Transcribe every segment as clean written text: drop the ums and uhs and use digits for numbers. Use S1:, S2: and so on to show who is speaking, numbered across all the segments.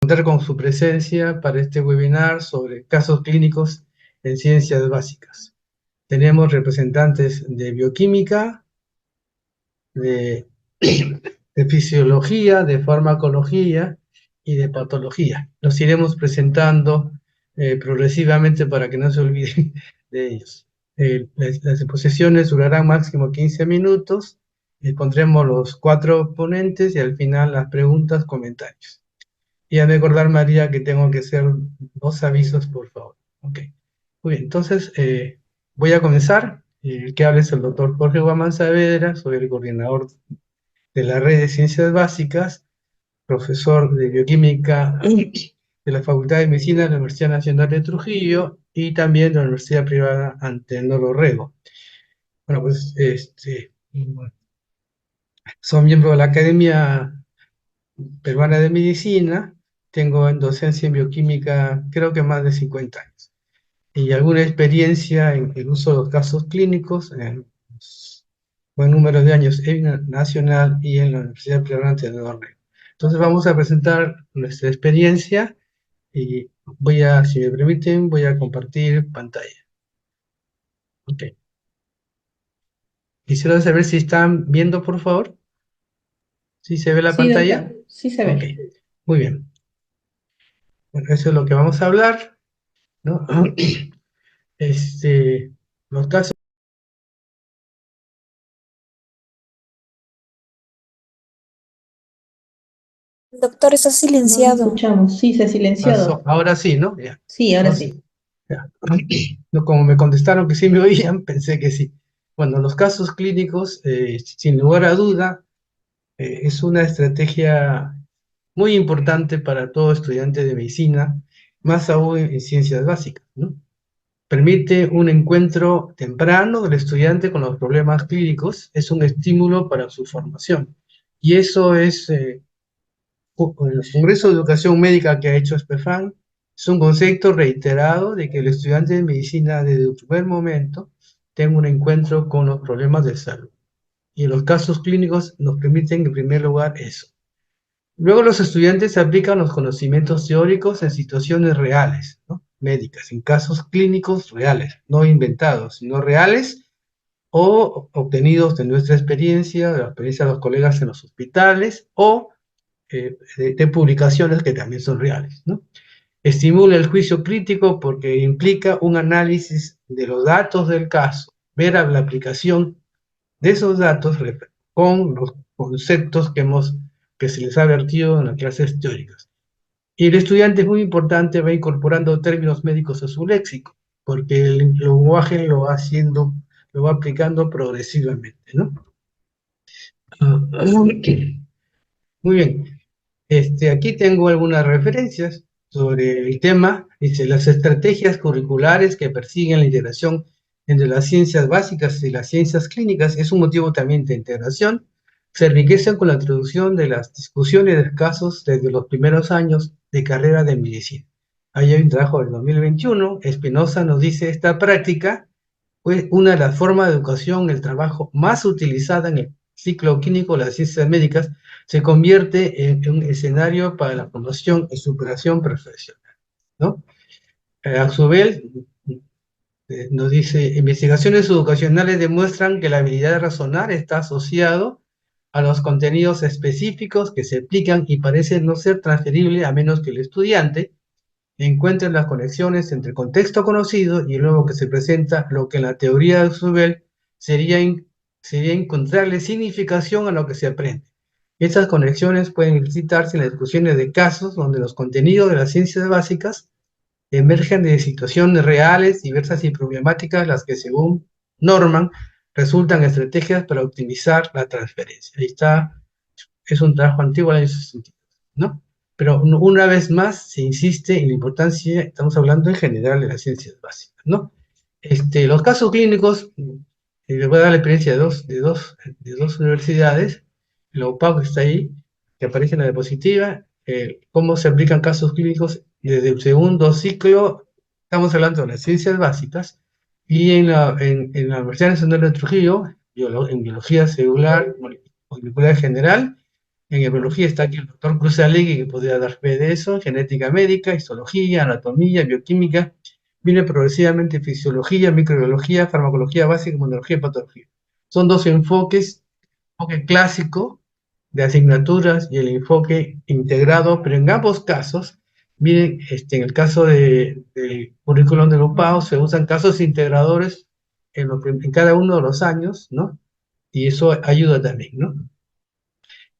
S1: contar con su presencia para este webinar sobre casos clínicos en ciencias básicas. Tenemos representantes de bioquímica, de, de fisiología, de farmacología y de patología. Los iremos presentando progresivamente para que no se olviden de ellos. Las exposiciones durarán máximo 15 minutos. Pondremos los 4 ponentes y al final las preguntas, comentarios. Y a recordar, María, que tengo que hacer 2 avisos, por favor. Ok. Muy bien, entonces voy a comenzar. El que habla es el doctor Jorge Guamán Saavedra, soy el coordinador de la Red de Ciencias Básicas, profesor de Bioquímica de la Facultad de Medicina de la Universidad Nacional de Trujillo y también de la Universidad Privada Antenor Orrego. Bueno, pues soy miembro de la Academia Peruana de Medicina, tengo en docencia en bioquímica creo que más de 50 años y alguna experiencia en el uso de los casos clínicos en buen número de años en la Nacional y en la Universidad Privada de Orrego. Entonces vamos a presentar nuestra experiencia y si me permiten, voy a compartir pantalla. Ok. Quisiera saber si están viendo, por favor. ¿Sí se ve la
S2: Sí,
S1: pantalla?
S2: doctor, sí se
S1: Ok,
S2: ve.
S1: muy bien. Bueno, eso es lo que vamos a hablar, ¿no? Los casos.
S3: Doctor, está
S2: No le
S3: silenciado.
S2: escuchamos. Sí, se silenció,
S1: Ahora sí, ¿no? Ya.
S2: Sí, ahora
S1: Entonces,
S2: sí.
S1: ya. No, como me contestaron que sí me oían, pensé que sí. Bueno, los casos clínicos, sin lugar a duda, es una estrategia muy importante para todo estudiante de medicina, más aún en ciencias básicas, ¿no? Permite un encuentro temprano del estudiante con los problemas clínicos, es un estímulo para su formación. Y eso es el Congreso de Educación Médica que ha hecho SPEFAN, es un concepto reiterado de que el estudiante de medicina desde el primer momento tenga un encuentro con los problemas de salud. Y los casos clínicos nos permiten en primer lugar eso. Luego los estudiantes aplican los conocimientos teóricos en situaciones reales, ¿no? Médicas, en casos clínicos reales, no inventados, sino reales o obtenidos de nuestra experiencia, de la experiencia de los colegas en los hospitales o de publicaciones que también son reales, ¿no? Estimula el juicio crítico porque implica un análisis de los datos del caso, ver la aplicación de esos datos con los conceptos que se les ha vertido en las clases teóricas. Y el estudiante, es muy importante, va incorporando términos médicos a su léxico, porque el lenguaje lo va aplicando progresivamente, ¿no? Muy bien. Aquí tengo algunas referencias sobre el tema. Dice, las estrategias curriculares que persiguen la integración entre las ciencias básicas y las ciencias clínicas es un motivo también de integración. Se enriquecen con la introducción de las discusiones de casos desde los primeros años de carrera de medicina. Ahí hay un trabajo del 2021. Espinosa nos dice, esta práctica fue una de las formas de educación, el trabajo más utilizada en el ciclo clínico de las ciencias médicas, se convierte en un escenario para la promoción y superación profesional, ¿no? A su vez, nos dice, investigaciones educacionales demuestran que la habilidad de razonar está asociado a los contenidos específicos que se aplican y parece no ser transferible a menos que el estudiante encuentre las conexiones entre el contexto conocido y el nuevo que se presenta, lo que en la teoría de Zubel sería encontrarle significación a lo que se aprende. Estas conexiones pueden elicitarse en las discusiones de casos donde los contenidos de las ciencias básicas emergen de situaciones reales, diversas y problemáticas, las que según Norman resultan estrategias para optimizar la transferencia. Ahí está, es un trabajo antiguo en ese sentido, ¿no? Pero una vez más se insiste en la importancia, estamos hablando en general de las ciencias básicas, ¿no? Los casos clínicos, les voy a dar la experiencia de dos universidades, la UPAC está ahí, que aparece en la diapositiva, cómo se aplican casos clínicos desde el segundo ciclo, estamos hablando de las ciencias básicas, y en la Universidad Nacional de Trujillo, en biología celular, molecular general, En biología está aquí el doctor Cruzalegui, que podría dar fe de eso, genética médica, histología, anatomía, bioquímica, viene progresivamente fisiología, microbiología, farmacología básica, inmunología y patología. Son dos enfoques, enfoque clásico de asignaturas y el enfoque integrado, pero en ambos casos, miren, en el caso del currículum de grupado se usan casos integradores en cada uno de los años, ¿no? Y eso ayuda también, ¿no?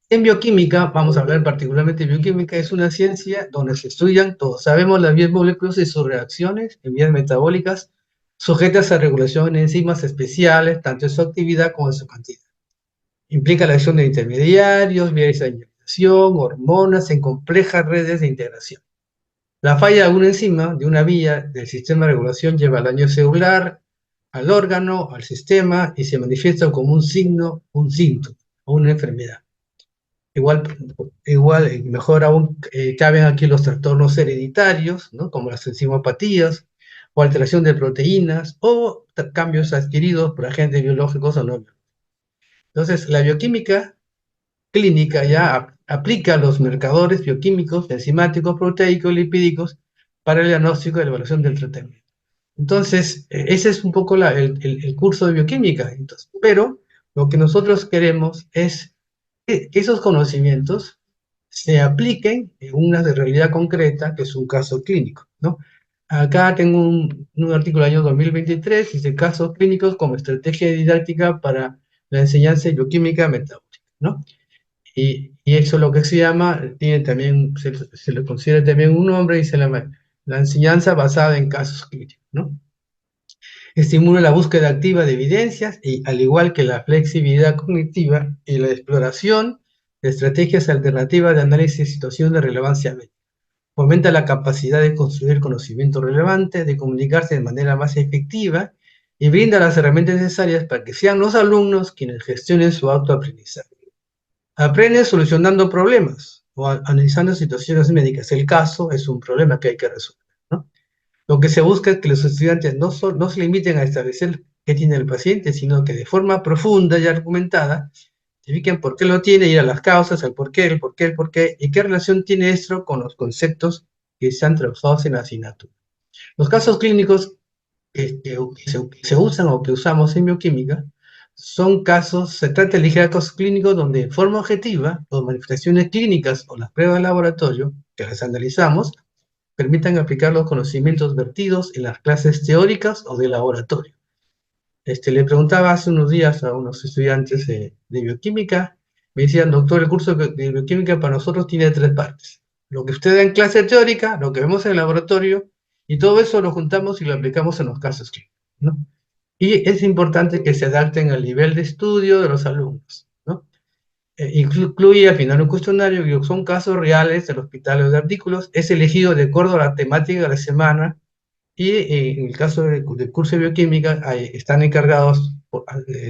S1: En bioquímica, vamos a hablar particularmente de bioquímica, es una ciencia donde se estudian, todos sabemos, las vías moléculas y sus reacciones en vías metabólicas sujetas a regulación en enzimas especiales, tanto en su actividad como en su cantidad. Implica la acción de intermediarios, vías de señalización, hormonas en complejas redes de integración. La falla de alguna enzima, de una vía del sistema de regulación, lleva al daño celular, al órgano, al sistema, y se manifiesta como un signo, un síntoma o una enfermedad. Igual, mejor aún, caben aquí los trastornos hereditarios, ¿no? Como las enzimopatías, o alteración de proteínas, o cambios adquiridos por agentes biológicos o no. Entonces, la bioquímica clínica ya aplica los marcadores bioquímicos, enzimáticos, proteicos, lipídicos, para el diagnóstico y la evaluación del tratamiento. Entonces, ese es un poco el curso de bioquímica. Entonces, pero lo que nosotros queremos es que esos conocimientos se apliquen en una realidad concreta, que es un caso clínico, ¿no? Acá tengo un artículo del año 2023, dice casos clínicos como estrategia didáctica para la enseñanza de bioquímica metabólica, ¿no? Y eso lo que se llama, tiene también, se le considera también un nombre, y se llama la enseñanza basada en casos clínicos, ¿no? Estimula la búsqueda activa de evidencias y, al igual que la flexibilidad cognitiva y la exploración de estrategias alternativas de análisis de situaciones de relevancia médica. Fomenta la capacidad de construir conocimiento relevante, de comunicarse de manera más efectiva y brinda las herramientas necesarias para que sean los alumnos quienes gestionen su autoaprendizaje. Aprende solucionando problemas o analizando situaciones médicas. El caso es un problema que hay que resolver, ¿no? Lo que se busca es que los estudiantes no se limiten a establecer qué tiene el paciente, sino que de forma profunda y argumentada identifiquen por qué lo tiene, ir a las causas, el por qué, y qué relación tiene esto con los conceptos que se han trabajado en la asignatura. Los casos clínicos que se usan o que usamos en bioquímica son casos, se trata de elegir casos clínicos donde de forma objetiva, las manifestaciones clínicas o las pruebas de laboratorio, que las analizamos, permitan aplicar los conocimientos vertidos en las clases teóricas o de laboratorio. Le preguntaba hace unos días a unos estudiantes de bioquímica, me decían, doctor, el curso de bioquímica para nosotros tiene tres partes. Lo que usted da en clase teórica, lo que vemos en el laboratorio, y todo eso lo juntamos y lo aplicamos en los casos clínicos, ¿no? Y es importante que se adapten al nivel de estudio de los alumnos, ¿no? Incluye al final un cuestionario que son casos reales del hospital o de artículos, es elegido de acuerdo a la temática de la semana, y en el caso del curso de bioquímica están encargados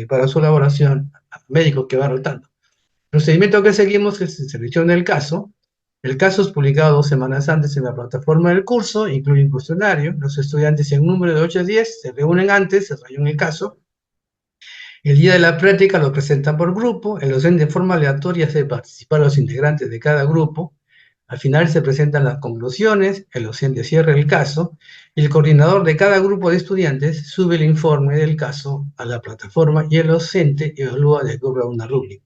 S1: para su elaboración médicos que van rotando. El procedimiento que seguimos es se selecciona el caso es publicado 2 semanas antes en la plataforma del curso, incluye un cuestionario, los estudiantes en número de 8 a 10 se reúnen antes, se rayan el caso, el día de la práctica lo presentan por grupo, el docente de forma aleatoria hace participar a los integrantes de cada grupo, al final se presentan las conclusiones, el docente cierra el caso, y el coordinador de cada grupo de estudiantes sube el informe del caso a la plataforma y el docente evalúa de acuerdo a una rúbrica.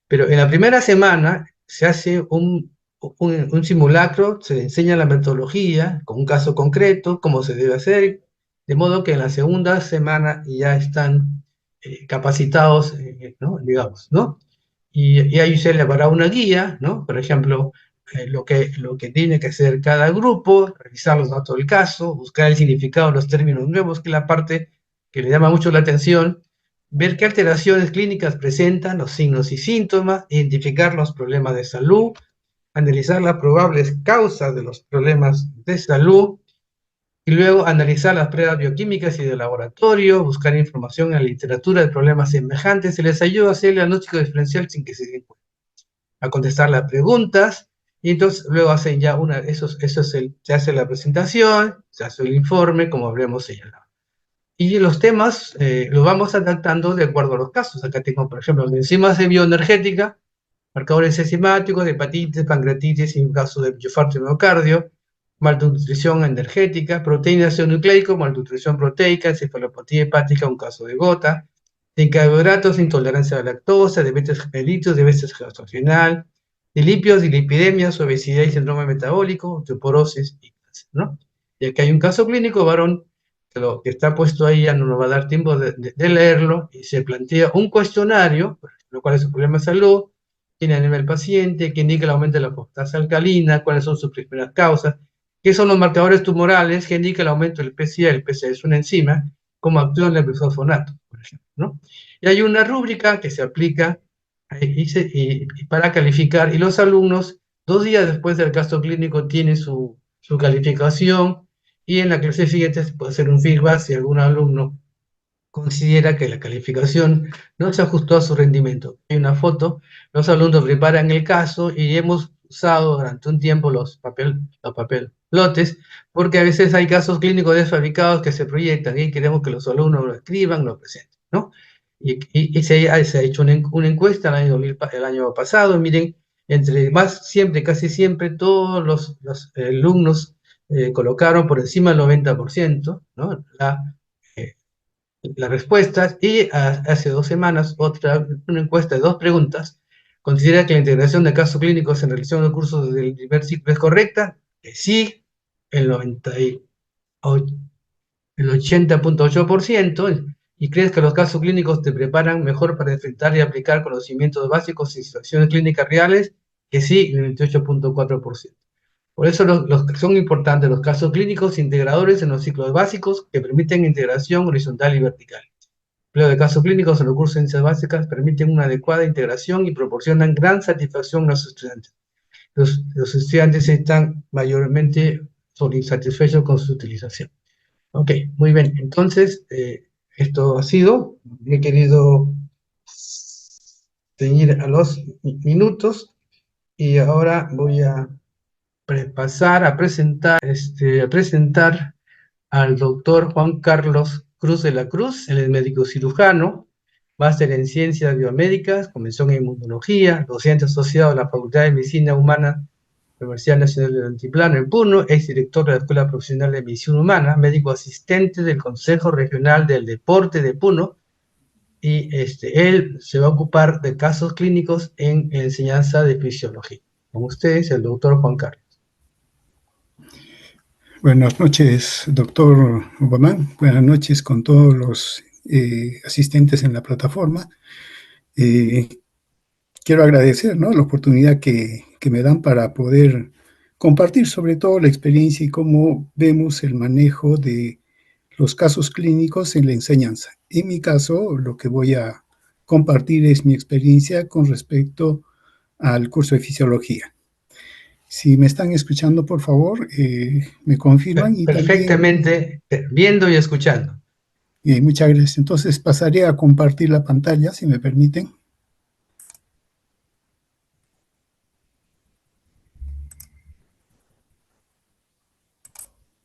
S1: Pero en la primera semana se hace un simulacro, se enseña la metodología con un caso concreto, cómo se debe hacer, de modo que en la segunda semana ya están capacitados, ¿no? Digamos, ¿no? Y ahí se le dará una guía, ¿no? Por ejemplo, lo que tiene que hacer cada grupo, revisar los datos del caso, buscar el significado de los términos nuevos, que es la parte que le llama mucho la atención, ver qué alteraciones clínicas presentan, los signos y síntomas, identificar los problemas de salud, analizar las probables causas de los problemas de salud, y luego analizar las pruebas bioquímicas y de laboratorio, buscar información en la literatura de problemas semejantes, se les ayuda a hacer el diagnóstico diferencial sin que se den cuenta, a contestar las preguntas, y entonces luego hacen ya se hace la presentación, se hace el informe, como habremos señalado. Y los temas los vamos adaptando de acuerdo a los casos. Acá tengo, por ejemplo, de enzimas de bioenergética, marcadores enzimáticos de hepatitis, pancreatitis y en caso de infarto de miocardio, malnutrición energética, proteína ácido nucleico, malnutrición proteica, encefalopatía hepática, un caso de gota, sin carbohidratos, intolerancia a la lactosa, diabetes mellitus, diabetes gestacional, dilipios, dilipidemias, obesidad y síndrome metabólico, osteoporosis y cáncer, ¿no? Y aquí hay un caso clínico, varón, que lo que está puesto ahí ya no nos va a dar tiempo de leerlo, y se plantea un cuestionario, por ejemplo, cuál es su problema de salud, quién anima el paciente, que indica el aumento de la fosfatasa alcalina, cuáles son sus primeras causas, qué son los marcadores tumorales, que indica el aumento del PSA, el PSA es una enzima, cómo actúa en el bisfosfonato, por ejemplo, ¿no? Y hay una rúbrica que se aplica y para calificar, y los alumnos, 2 días después del caso clínico, tienen su calificación, y en la clase siguiente se puede hacer un feedback si algún alumno considera que la calificación no se ajustó a su rendimiento. Hay una foto, los alumnos preparan el caso y hemos usado durante un tiempo los papelotes, porque a veces hay casos clínicos desfabricados que se proyectan y queremos que los alumnos lo escriban, lo presenten, ¿no? Y se ha hecho una encuesta el año pasado, miren, entre más siempre, casi siempre, todos los alumnos colocaron por encima del 90%, ¿no? Eh, las respuestas, y hace 2 semanas una encuesta de 2 preguntas: ¿considera que la integración de casos clínicos en relación a cursos del primer ciclo es correcta? Que sí, el 98, el 80.8%. ¿Y crees que los casos clínicos te preparan mejor para enfrentar y aplicar conocimientos básicos en situaciones clínicas reales? Que sí, el 28.4%. Por eso son importantes los casos clínicos integradores en los ciclos básicos, que permiten integración horizontal y vertical. El empleo de casos clínicos en los cursos de ciencias básicas permiten una adecuada integración y proporcionan gran satisfacción a los estudiantes. Los estudiantes están mayormente insatisfechos con su utilización. Ok, muy bien. Entonces, esto ha sido. He querido ceñir a los minutos, y ahora voy a pasar a presentar al doctor Juan Carlos Cruz de la Cruz. Él es médico cirujano, máster en Ciencias Biomédicas, con mención en Inmunología, docente asociado a la Facultad de Medicina Humana de la Universidad Nacional del Altiplano en Puno, ex director de la Escuela Profesional de Medicina Humana, médico asistente del Consejo Regional del Deporte de Puno, y él se va a ocupar de casos clínicos en enseñanza de fisiología. Con ustedes, el doctor Juan Carlos.
S2: Buenas noches, doctor Obamán. Buenas noches con todos los asistentes en la plataforma. Quiero agradecer, ¿no?, la oportunidad que me dan para poder compartir sobre todo la experiencia y cómo vemos el manejo de los casos clínicos en la enseñanza. En mi caso, lo que voy a compartir es mi experiencia con respecto al curso de fisiología. Si me están escuchando, por favor, me confirman. Y
S1: perfectamente, también, viendo y escuchando.
S2: Muchas gracias. Entonces pasaré a compartir la pantalla, si me permiten.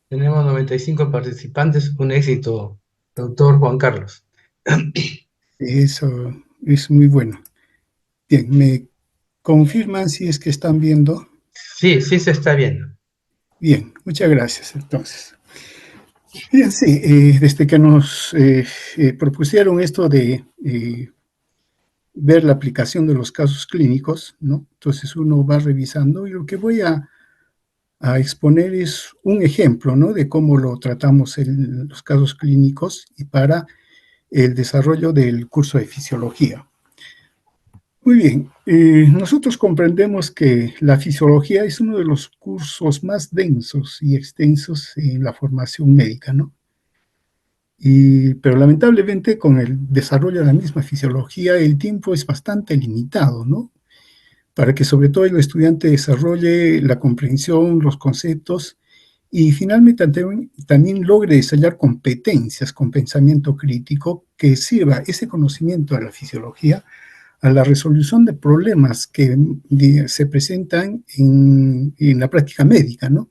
S1: Tenemos 95 participantes, un éxito, doctor Juan Carlos.
S2: Eso es muy bueno. Bien, ¿me confirman si es que están viendo?
S1: Sí, sí se está viendo.
S2: Bien, muchas gracias. Entonces, bien, sí, desde que nos propusieron esto de ver la aplicación de los casos clínicos, ¿no? Entonces uno va revisando, y lo que voy a exponer es un ejemplo, ¿no?, de cómo lo tratamos en los casos clínicos y para el desarrollo del curso de fisiología. Muy bien, nosotros comprendemos que la fisiología es uno de los cursos más densos y extensos en la formación médica, ¿no? Pero lamentablemente con el desarrollo de la misma fisiología el tiempo es bastante limitado, ¿no?, para que sobre todo el estudiante desarrolle la comprensión, los conceptos, y finalmente también logre desarrollar competencias con pensamiento crítico que sirva ese conocimiento de la fisiología a la resolución de problemas que se presentan en la práctica médica, ¿no?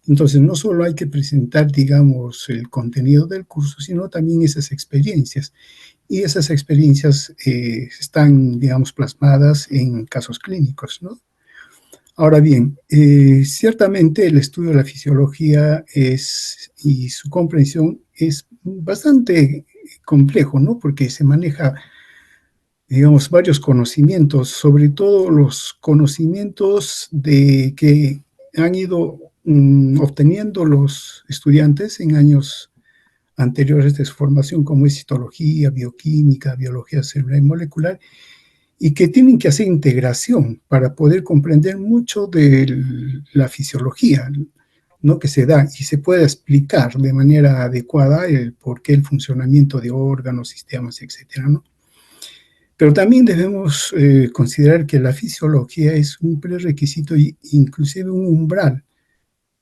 S2: Entonces, no solo hay que presentar, digamos, el contenido del curso, sino también esas experiencias. y esas experiencias están, digamos, plasmadas en casos clínicos, ¿no? Ahora bien, ciertamente el estudio de la fisiología y su comprensión es bastante complejo, ¿no? Porque se maneja, digamos, varios conocimientos, sobre todo los conocimientos que han ido obteniendo los estudiantes en años anteriores de su formación, como es citología, bioquímica, biología celular y molecular, y que tienen que hacer integración para poder comprender mucho de la fisiología, ¿no? Que se da y se pueda explicar de manera adecuada el por qué el funcionamiento de órganos, sistemas, etcétera, ¿no? Pero también debemos considerar que la fisiología es un prerequisito e inclusive un umbral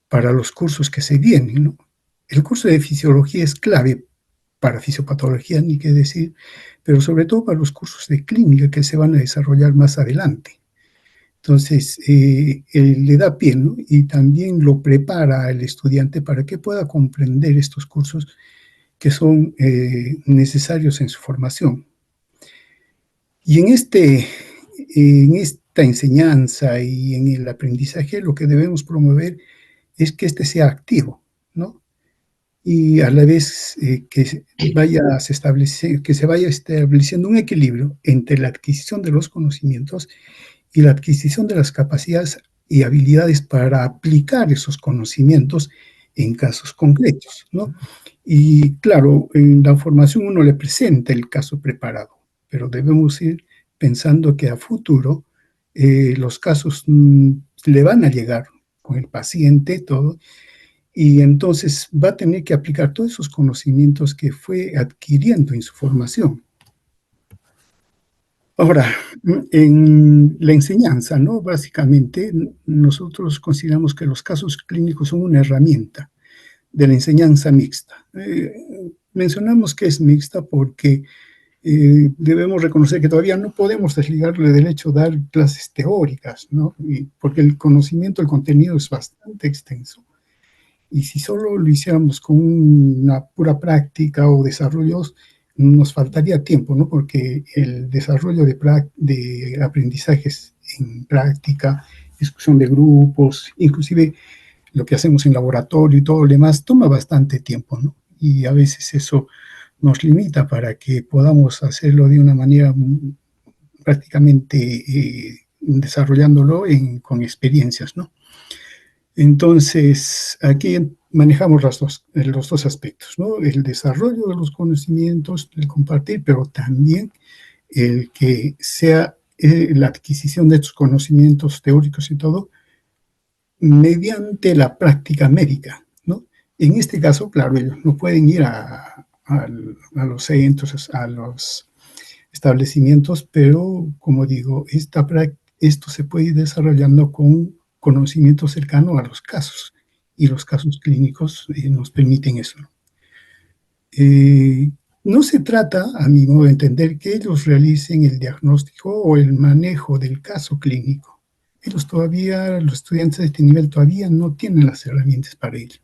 S2: para los cursos que se vienen, ¿no? El curso de fisiología es clave para fisiopatología, ni qué decir, pero sobre todo para los cursos de clínica que se van a desarrollar más adelante. Entonces, le da pie, ¿no? Y también lo prepara al estudiante para que pueda comprender estos cursos que son necesarios en su formación. Y en esta enseñanza y en el aprendizaje, lo que debemos promover es que este sea activo, ¿no? Y a la vez que se vaya estableciendo un equilibrio entre la adquisición de los conocimientos y la adquisición de las capacidades y habilidades para aplicar esos conocimientos en casos concretos, ¿no? Y claro, en la formación uno le presenta el caso preparado, pero debemos ir pensando que a futuro los casos le van a llegar con el paciente, todo, y entonces va a tener que aplicar todos esos conocimientos que fue adquiriendo en su formación. Ahora, en la enseñanza, ¿no? Básicamente, nosotros consideramos que los casos clínicos son una herramienta de la enseñanza mixta. Mencionamos que es mixta porque debemos reconocer que todavía no podemos desligarle del hecho de dar clases teóricas, ¿no? Porque el conocimiento, el contenido es bastante extenso. Y si solo lo hiciéramos con una pura práctica o desarrollos, nos faltaría tiempo, ¿no? Porque el desarrollo de aprendizajes en práctica, discusión de grupos, inclusive lo que hacemos en laboratorio y todo lo demás, toma bastante tiempo, ¿no? Y a veces eso nos limita para que podamos hacerlo de una manera prácticamente desarrollándolo con experiencias, ¿no? Entonces, aquí manejamos los dos aspectos, ¿no? El desarrollo de los conocimientos, el compartir, pero también el que sea la adquisición de estos conocimientos teóricos y todo mediante la práctica médica, ¿no? En este caso, claro, ellos no pueden ir a los centros, a los establecimientos, pero, como digo, esto se puede ir desarrollando con conocimiento cercano a los casos, y los casos clínicos nos permiten eso. No se trata, a mi modo de entender, que ellos realicen el diagnóstico o el manejo del caso clínico. Ellos todavía, los estudiantes de este nivel todavía no tienen las herramientas para ello.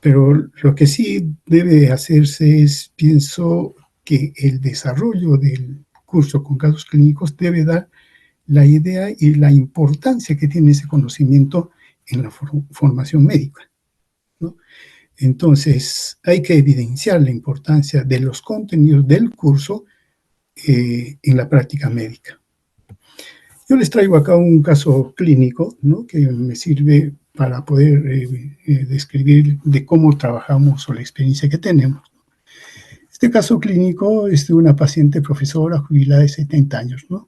S2: Pero lo que sí debe hacerse es, pienso, que el desarrollo del curso con casos clínicos debe dar la idea y la importancia que tiene ese conocimiento en la formación médica, ¿no? Entonces, hay que evidenciar la importancia de los contenidos del curso en la práctica médica. Yo les traigo acá un caso clínico, ¿no? Que me sirve para poder describir de cómo trabajamos o la experiencia que tenemos. Este caso clínico es de una paciente profesora jubilada de 70 años, ¿no?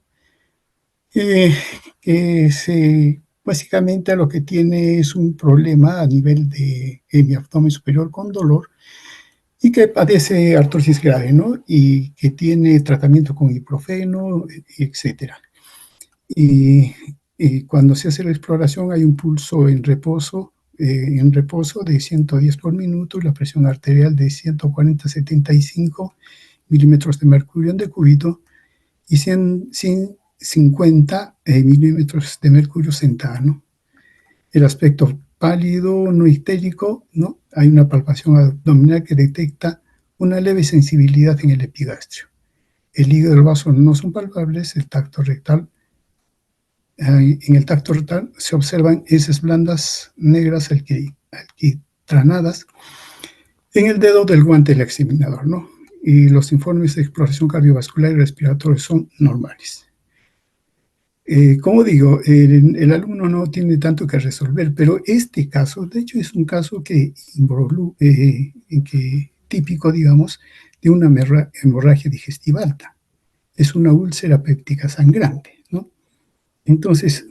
S2: Básicamente lo que tiene es un problema a nivel de mi abdomen superior con dolor y que padece artrosis grave, ¿no? Y que tiene tratamiento con ibuprofeno, etcétera. Y cuando se hace la exploración hay un pulso en reposo de 110 por minuto y la presión arterial de 140-75 milímetros de mercurio en decúbito y 150 milímetros de mercurio centano. El aspecto pálido, no histérico, ¿no? Hay una palpación abdominal que detecta una leve sensibilidad en el epigastrio. El hígado y el vaso no son palpables, el tacto rectal. En el tacto rectal se observan heces blandas negras alquitranadas en el dedo del guante del examinador, ¿no? Y los informes de exploración cardiovascular y respiratoria son normales. Como digo, el alumno no tiene tanto que resolver, pero este caso, de hecho, es un caso típico, digamos, de una hemorragia digestiva alta. Es una úlcera péptica sangrante, ¿no? Entonces,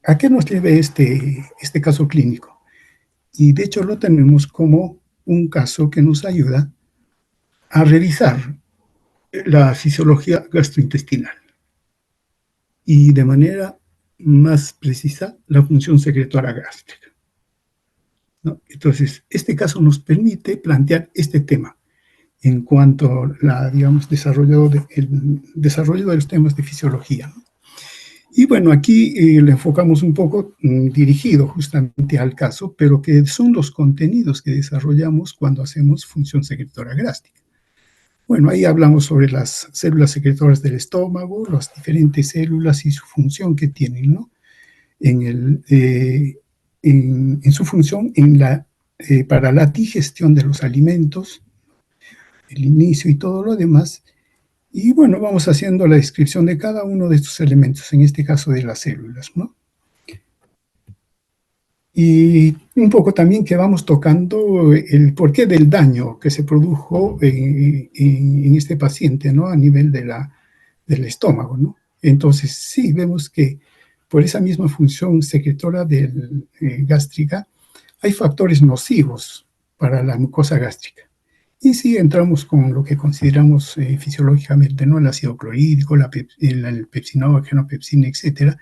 S2: ¿a qué nos lleva este caso clínico? Y de hecho lo tenemos como un caso que nos ayuda a revisar la fisiología gastrointestinal y de manera más precisa la función secretora gástrica, ¿no? Entonces, este caso nos permite plantear este tema en cuanto a el desarrollo de los temas de fisiología, ¿no? Y bueno, aquí le enfocamos un poco dirigido justamente al caso, pero que son los contenidos que desarrollamos cuando hacemos función secretora gástrica. Bueno, ahí hablamos sobre las células secretoras del estómago, las diferentes células y su función que tienen, ¿no? En su función para la digestión de los alimentos, el inicio y todo lo demás. Y bueno, vamos haciendo la descripción de cada uno de estos elementos, en este caso de las células, ¿no? Y un poco también que vamos tocando el porqué del daño que se produjo en este paciente, ¿no? A nivel del estómago, ¿no? Entonces, sí, vemos que por esa misma función secretora gástrica, hay factores nocivos para la mucosa gástrica. Y sí entramos con lo que consideramos fisiológicamente, ¿no? El ácido clorhídrico, el pepsinógeno, pepsina, etcétera,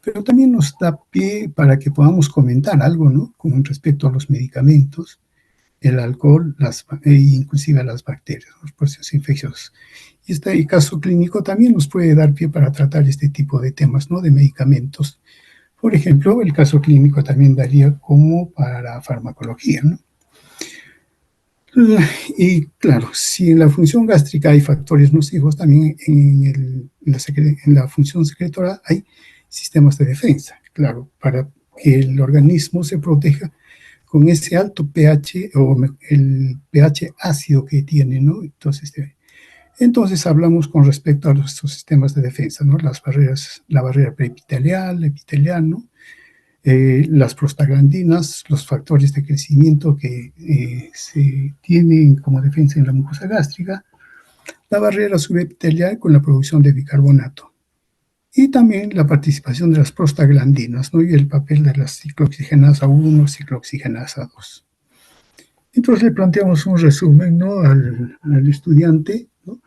S2: pero también nos da pie para que podamos comentar algo, ¿no? Con respecto a los medicamentos, el alcohol, inclusive a las bacterias, los procesos infecciosos. Y este caso clínico también nos puede dar pie para tratar este tipo de temas, ¿no? De medicamentos. Por ejemplo, el caso clínico también daría como para farmacología, ¿no? Y claro, si en la función gástrica hay factores nocivos, también en la función secretora hay sistemas de defensa, claro, para que el organismo se proteja con ese alto pH o el pH ácido que tiene, ¿no? Entonces hablamos con respecto a nuestros sistemas de defensa, ¿no? La barrera preepitelial, epitelial, ¿no? Las prostaglandinas, los factores de crecimiento que se tienen como defensa en la mucosa gástrica, la barrera subepitelial con la producción de bicarbonato y también la participación de las prostaglandinas, ¿no? Y el papel de las ciclooxigenasa 1, ciclooxigenasa 2. Entonces le planteamos un resumen, ¿no? al estudiante, ¿no?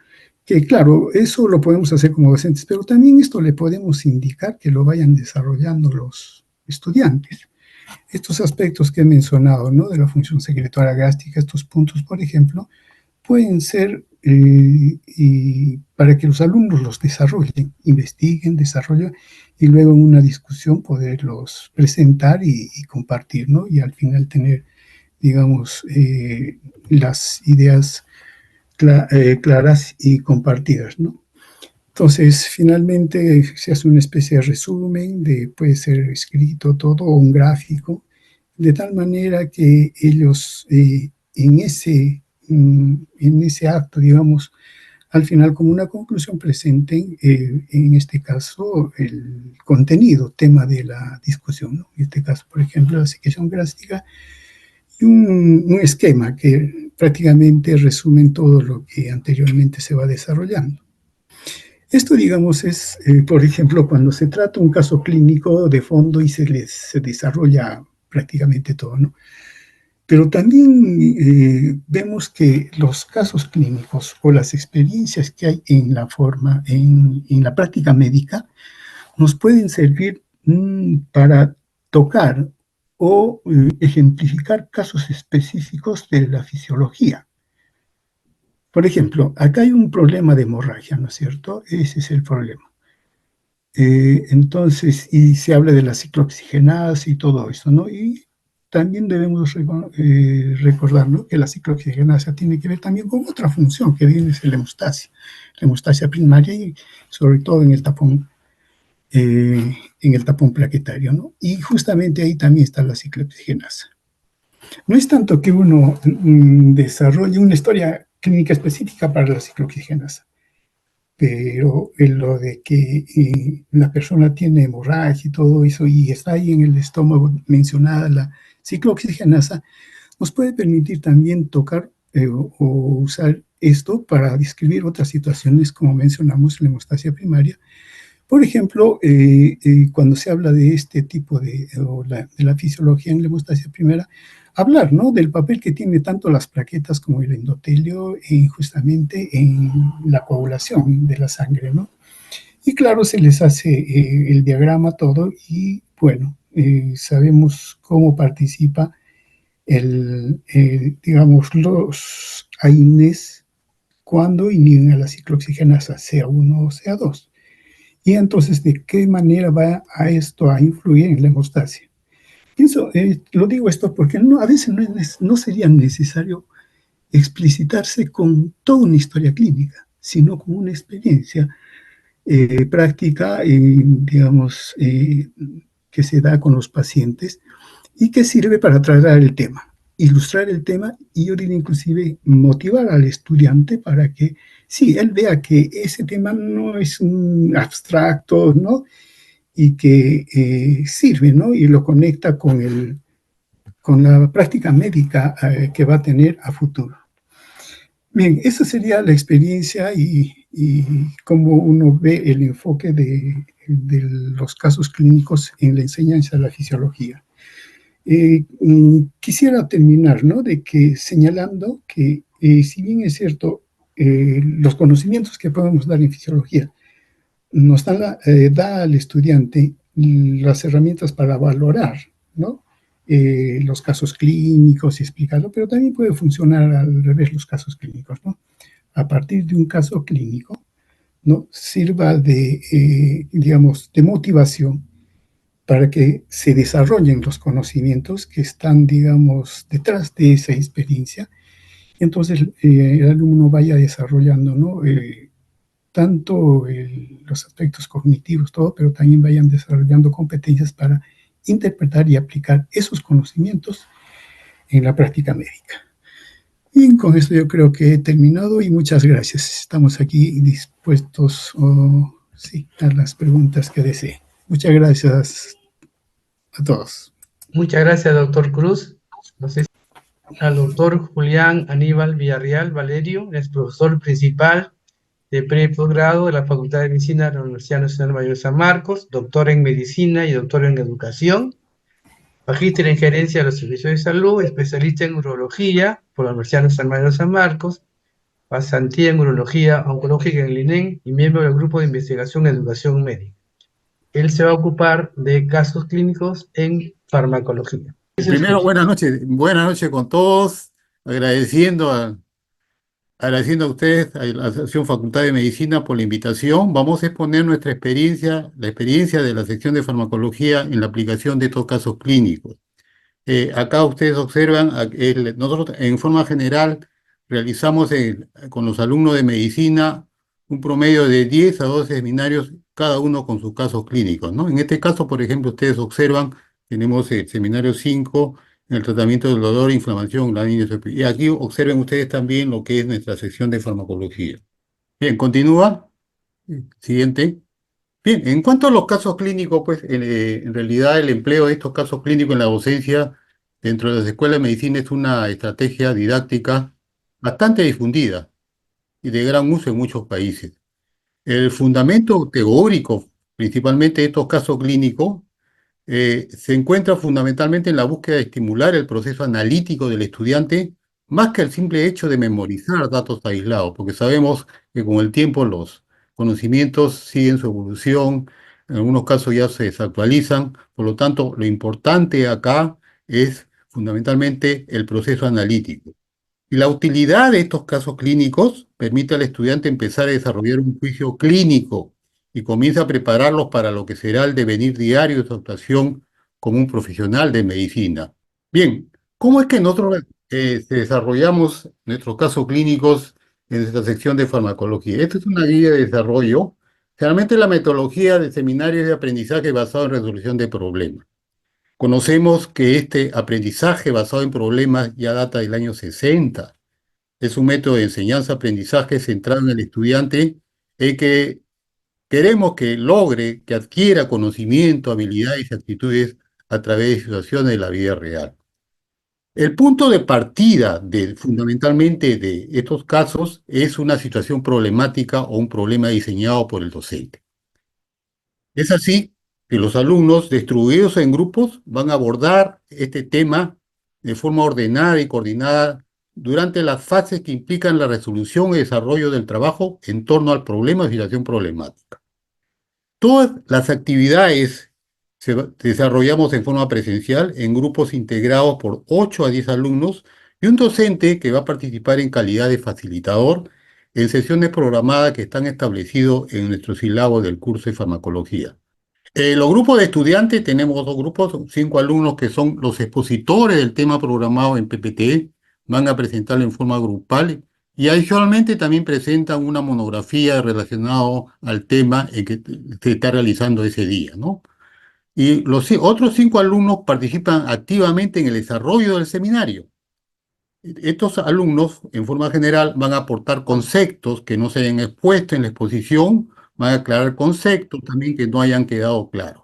S2: Que claro, eso lo podemos hacer como docentes, pero también esto le podemos indicar que lo vayan desarrollando los estudiantes. Estos aspectos que he mencionado, ¿no? De la función secretora gástrica, estos puntos, por ejemplo, pueden ser y para que los alumnos los desarrollen, investiguen, desarrollen y luego en una discusión poderlos presentar y compartir, ¿no? Y al final tener, digamos, las ideas claras y compartidas, ¿no? Entonces, finalmente se hace una especie de resumen, puede ser escrito todo o un gráfico, de tal manera que ellos en ese acto, digamos, al final como una conclusión presenten, en este caso, el contenido, tema de la discusión, ¿no? En este caso, por ejemplo, la secreción gástrica y un esquema que prácticamente resumen todo lo que anteriormente se va desarrollando. Esto, digamos, es, por ejemplo, cuando se trata un caso clínico de fondo y se desarrolla prácticamente todo, ¿no? Pero también vemos que los casos clínicos o las experiencias que hay en la práctica médica nos pueden servir para tocar o ejemplificar casos específicos de la fisiología. Por ejemplo, acá hay un problema de hemorragia, ¿no es cierto? Ese es el problema. Entonces, y se habla de las ciclooxigenadas y todo eso, ¿no? Y también debemos recordar, ¿no?, que la ciclooxigenasa tiene que ver también con otra función que viene es la hemostasia primaria y sobre todo en el tapón plaquetario, ¿no? Y justamente ahí también está la ciclooxigenasa. No es tanto que uno desarrolle una historia clínica específica para la ciclooxigenasa, pero en lo de que la persona tiene hemorragia y todo eso y está ahí en el estómago mencionada la ciclooxigenasa, nos puede permitir también tocar o usar esto para describir otras situaciones, como mencionamos, la hemostasia primaria. Por ejemplo, cuando se habla de este tipo de la fisiología en la hemostasia primera, hablar, ¿no?, del papel que tiene tanto las plaquetas como el endotelio justamente en la coagulación de la sangre, ¿no? Y claro, se les hace el diagrama todo y bueno, sabemos cómo participa digamos, los AINES cuando inhiben a la ciclooxigenasa, sea 1 o sea 2. Y entonces, ¿de qué manera va a esto a influir en la hemostasia? Pienso, lo digo esto porque a veces no sería necesario explicitarse con toda una historia clínica, sino con una experiencia práctica, digamos, que se da con los pacientes y que sirve para tratar el tema, ilustrar el tema y yo diría inclusive motivar al estudiante para que sí, él vea que ese tema no es un abstracto, ¿no? Y que sirve, ¿no? Y lo conecta con la práctica médica que va a tener a futuro. Bien, esa sería la experiencia y cómo uno ve el enfoque de los casos clínicos en la enseñanza de la fisiología. Quisiera terminar, ¿no?, de que señalando que si bien es cierto, los conocimientos que podemos dar en fisiología nos da al estudiante las herramientas para valorar, ¿no?, los casos clínicos y explicarlo, pero también puede funcionar al revés los casos clínicos, ¿no? A partir de un caso clínico, ¿no?, sirva de, digamos, de motivación para que se desarrollen los conocimientos que están, digamos, detrás de esa experiencia. Entonces, el alumno vaya desarrollando, ¿no?, tanto los aspectos cognitivos, todo, pero también vayan desarrollando competencias para interpretar y aplicar esos conocimientos en la práctica médica. Y con esto yo creo que he terminado y muchas gracias. Estamos aquí dispuestos sí, a las preguntas que desee. Muchas gracias a todos.
S1: Muchas gracias, doctor Cruz. No sé si al doctor Julián Aníbal Villarreal Valerio, es profesor principal de pre y posgrado de la Facultad de Medicina de la Universidad Nacional Mayor de San Marcos, doctor en Medicina y doctor en Educación, magíster en Gerencia de los Servicios de Salud, especialista en Urología por la Universidad Nacional Mayor de San Marcos, pasantía en Urología Oncológica en el INEM y miembro del Grupo de Investigación en Educación Médica. Él se va a ocupar de casos clínicos en farmacología.
S4: Primero, buenas noches con todos, agradeciendo a ustedes, a la Asociación Facultad de Medicina por la invitación. Vamos a exponer nuestra experiencia, la experiencia de la sección de farmacología en la aplicación de estos casos clínicos. Acá ustedes observan, nosotros en forma general realizamos con los alumnos de medicina un promedio de 10 a 12 seminarios, cada uno con sus casos clínicos, ¿no? En este caso, por ejemplo, ustedes observan, tenemos el seminario 5 en el tratamiento del dolor, inflamación, la niña. Y aquí observen ustedes también lo que es nuestra sección de farmacología. Bien, continúa. Siguiente. Bien, en cuanto a los casos clínicos, pues en realidad el empleo de estos casos clínicos en la docencia dentro de las escuelas de medicina es una estrategia didáctica bastante difundida y de gran uso en muchos países. El fundamento teórico, principalmente de estos casos clínicos, se encuentra fundamentalmente en la búsqueda de estimular el proceso analítico del estudiante, más que el simple hecho de memorizar datos aislados, porque sabemos que con el tiempo los conocimientos siguen su evolución, en algunos casos ya se desactualizan, por lo tanto, lo importante acá es fundamentalmente el proceso analítico. Y la utilidad de estos casos clínicos permite al estudiante empezar a desarrollar un juicio clínico y comienza a prepararlos para lo que será el devenir diario de su actuación como un profesional de medicina. Bien, ¿cómo es que nosotros desarrollamos nuestros casos clínicos en esta sección de farmacología? Esta es una guía de desarrollo. Realmente la metodología de seminarios de aprendizaje basado en resolución de problemas. Conocemos que este aprendizaje basado en problemas ya data del año 60. Es un método de enseñanza-aprendizaje centrado en el estudiante en que queremos que logre, que adquiera conocimiento, habilidades y actitudes a través de situaciones de la vida real. El punto de partida fundamentalmente de estos casos es una situación problemática o un problema diseñado por el docente. Es así que los alumnos distribuidos en grupos van a abordar este tema de forma ordenada y coordinada durante las fases que implican la resolución y desarrollo del trabajo en torno al problema o situación problemática. Todas las actividades desarrollamos en forma presencial en grupos integrados por 8 a 10 alumnos y un docente que va a participar en calidad de facilitador en sesiones programadas que están establecidos en nuestro sílabo del curso de farmacología. Los grupos de estudiantes, tenemos dos grupos, 5 alumnos que son los expositores del tema programado en PPT, van a presentarlo en forma grupal y adicionalmente también presentan una monografía relacionada al tema en que se está realizando ese día, ¿no? Y los otros 5 alumnos participan activamente en el desarrollo del seminario. Estos alumnos, en forma general, van a aportar conceptos que no se hayan expuesto en la exposición, van a aclarar conceptos también que no hayan quedado claros.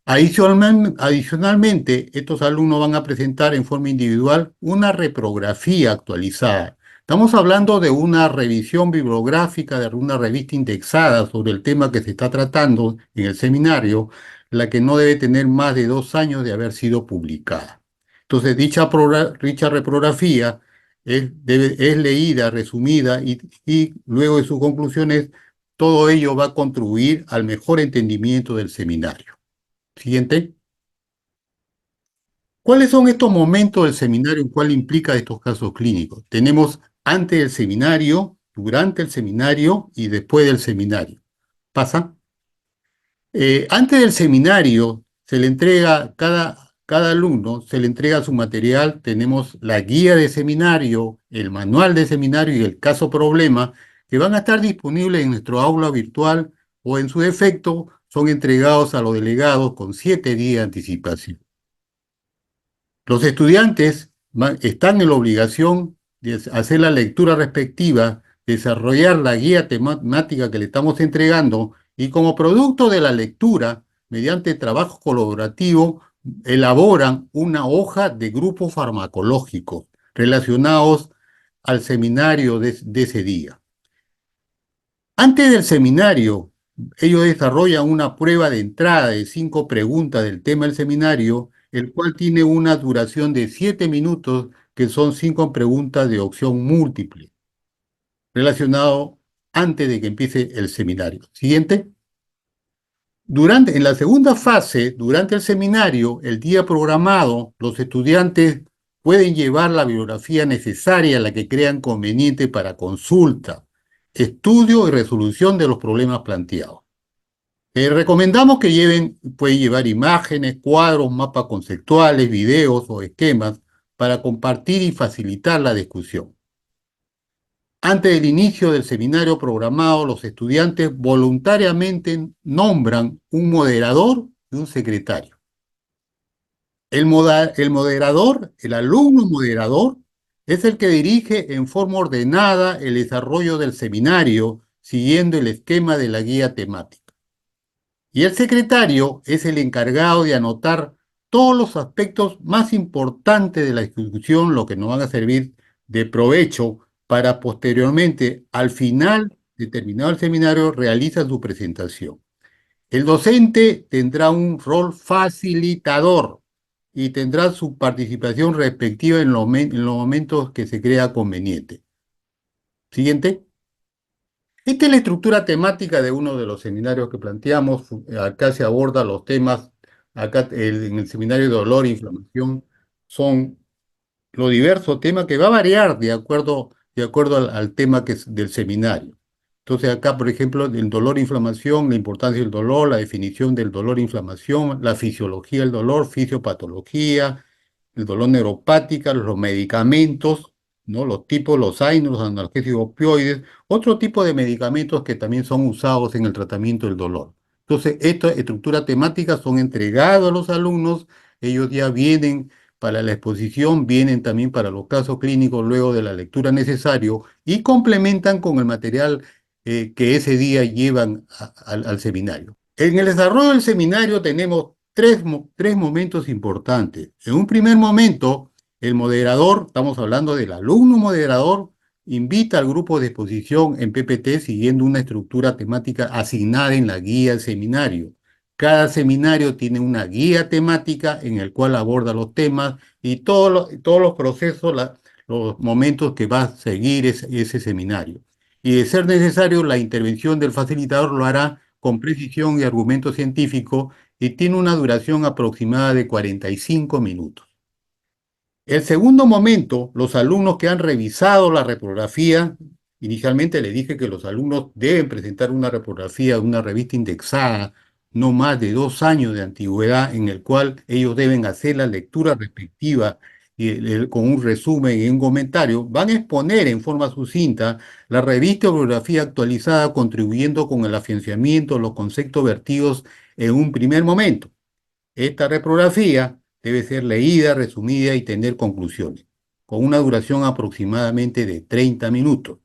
S4: Adicionalmente, estos alumnos van a presentar en forma individual una reprografía actualizada. Estamos hablando de una revisión bibliográfica de una revista indexada sobre el tema que se está tratando en el seminario, la que no debe tener más de 2 años de haber sido publicada. Entonces, dicha reprografía es leída, resumida y luego de sus conclusiones, todo ello va a contribuir al mejor entendimiento del seminario. Siguiente. ¿Cuáles son estos momentos del seminario? ¿Cuál implica estos casos clínicos? Tenemos antes del seminario, durante el seminario y después del seminario. ¿Pasa? Antes del seminario se le entrega, cada alumno se le entrega su material. Tenemos la guía de seminario, el manual de seminario y el caso problema, que van a estar disponibles en nuestro aula virtual o en su defecto son entregados a los delegados con 7 días de anticipación. Los estudiantes están en la obligación de hacer la lectura respectiva, desarrollar la guía temática que le estamos entregando y como producto de la lectura, mediante trabajo colaborativo, elaboran una hoja de grupo farmacológico relacionados al seminario de ese día. Antes del seminario, ellos desarrollan una prueba de entrada de 5 preguntas del tema del seminario, el cual tiene una duración de 7 minutos, que son 5 preguntas de opción múltiple, relacionado antes de que empiece el seminario. Siguiente. En la segunda fase, durante el seminario, el día programado, los estudiantes pueden llevar la bibliografía necesaria, la que crean conveniente para consulta, estudio y resolución de los problemas planteados. Recomendamos que pueden llevar imágenes, cuadros, mapas conceptuales, videos o esquemas para compartir y facilitar la discusión. Antes del inicio del seminario programado, los estudiantes voluntariamente nombran un moderador y un secretario. El moderador, el alumno moderador, es el que dirige en forma ordenada el desarrollo del seminario, siguiendo el esquema de la guía temática. Y el secretario es el encargado de anotar todos los aspectos más importantes de la discusión, lo que nos van a servir de provecho para posteriormente, al final de terminado el seminario, realiza su presentación. El docente tendrá un rol facilitador y tendrá su participación respectiva en los momentos que se crea conveniente. Siguiente. Esta es la estructura temática de uno de los seminarios que planteamos. Acá se aborda los temas, acá en el seminario de dolor e inflamación, son los diversos temas que va a variar de acuerdo al tema del seminario. Entonces acá, por ejemplo, el dolor e inflamación, la importancia del dolor, la definición del dolor e inflamación, la fisiología del dolor, fisiopatología, el dolor neuropática, los medicamentos, ¿no? Los tipos, los AINES, los analgésicos opioides, otro tipo de medicamentos que también son usados en el tratamiento del dolor. Entonces, estas estructuras temáticas son entregadas a los alumnos, ellos ya vienen para la exposición, vienen también para los casos clínicos luego de la lectura necesario y complementan con el material que ese día llevan al seminario. En el desarrollo del seminario tenemos tres momentos importantes. En un primer momento, el moderador, estamos hablando del alumno moderador, invita al grupo de exposición en PPT siguiendo una estructura temática asignada en la guía del seminario. Cada seminario tiene una guía temática en el cual aborda los temas y todos los procesos, los momentos que va a seguir ese seminario. Y de ser necesario, la intervención del facilitador lo hará con precisión y argumento científico y tiene una duración aproximada de 45 minutos. El segundo momento, los alumnos que han revisado la reprografía, inicialmente le dije que los alumnos deben presentar una reprografía, una revista indexada, no más de 2 años de antigüedad, en el cual ellos deben hacer la lectura respectiva y con un resumen y un comentario, van a exponer en forma sucinta la revista o bibliografía actualizada, contribuyendo con el afianzamiento de los conceptos vertidos en un primer momento. Esta reprografía debe ser leída, resumida y tener conclusiones, con una duración aproximadamente de 30 minutos.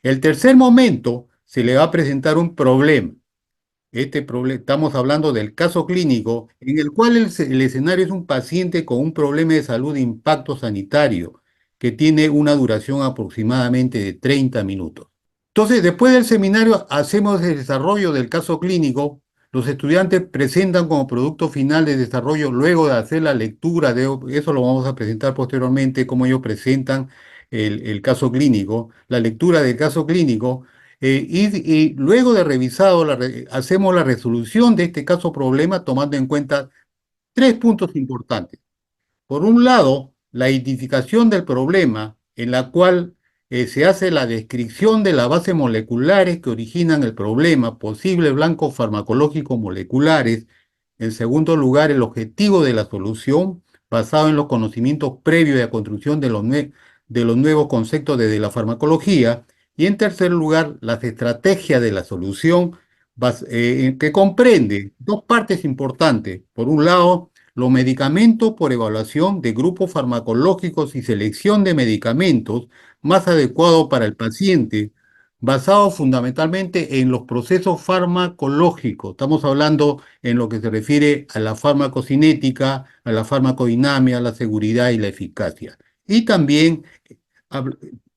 S4: El tercer momento se le va a presentar un problema. Estamos hablando del caso clínico en el cual el escenario es un paciente con un problema de salud de impacto sanitario que tiene una duración aproximadamente de 30 minutos. Entonces, después del seminario hacemos el desarrollo del caso clínico. Los estudiantes presentan como producto final de desarrollo, luego de hacer la lectura, eso lo vamos a presentar posteriormente, cómo ellos presentan el caso clínico, la lectura del caso clínico, y luego de revisado, hacemos la resolución de este caso problema tomando en cuenta 3 puntos importantes. Por un lado, la identificación del problema, en la cual se hace la descripción de las bases moleculares que originan el problema, posibles blancos farmacológicos moleculares. En segundo lugar, el objetivo de la solución, basado en los conocimientos previos de la construcción de los nuevos conceptos de la farmacología. Y en tercer lugar, las estrategias de la solución, que comprende 2 partes importantes. Por un lado, los medicamentos por evaluación de grupos farmacológicos y selección de medicamentos más adecuados para el paciente, basados fundamentalmente en los procesos farmacológicos. Estamos hablando en lo que se refiere a la farmacocinética, a la farmacodinamia, a la seguridad y la eficacia. Y también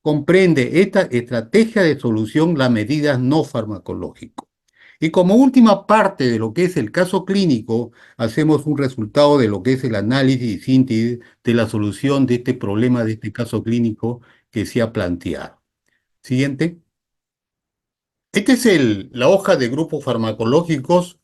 S4: comprende esta estrategia de solución las medidas no farmacológicas. Y como última parte de lo que es el caso clínico, hacemos un resultado de lo que es el análisis y síntesis de la solución de este problema, de este caso clínico que se ha planteado. Siguiente. Esta es la hoja de grupos farmacológicos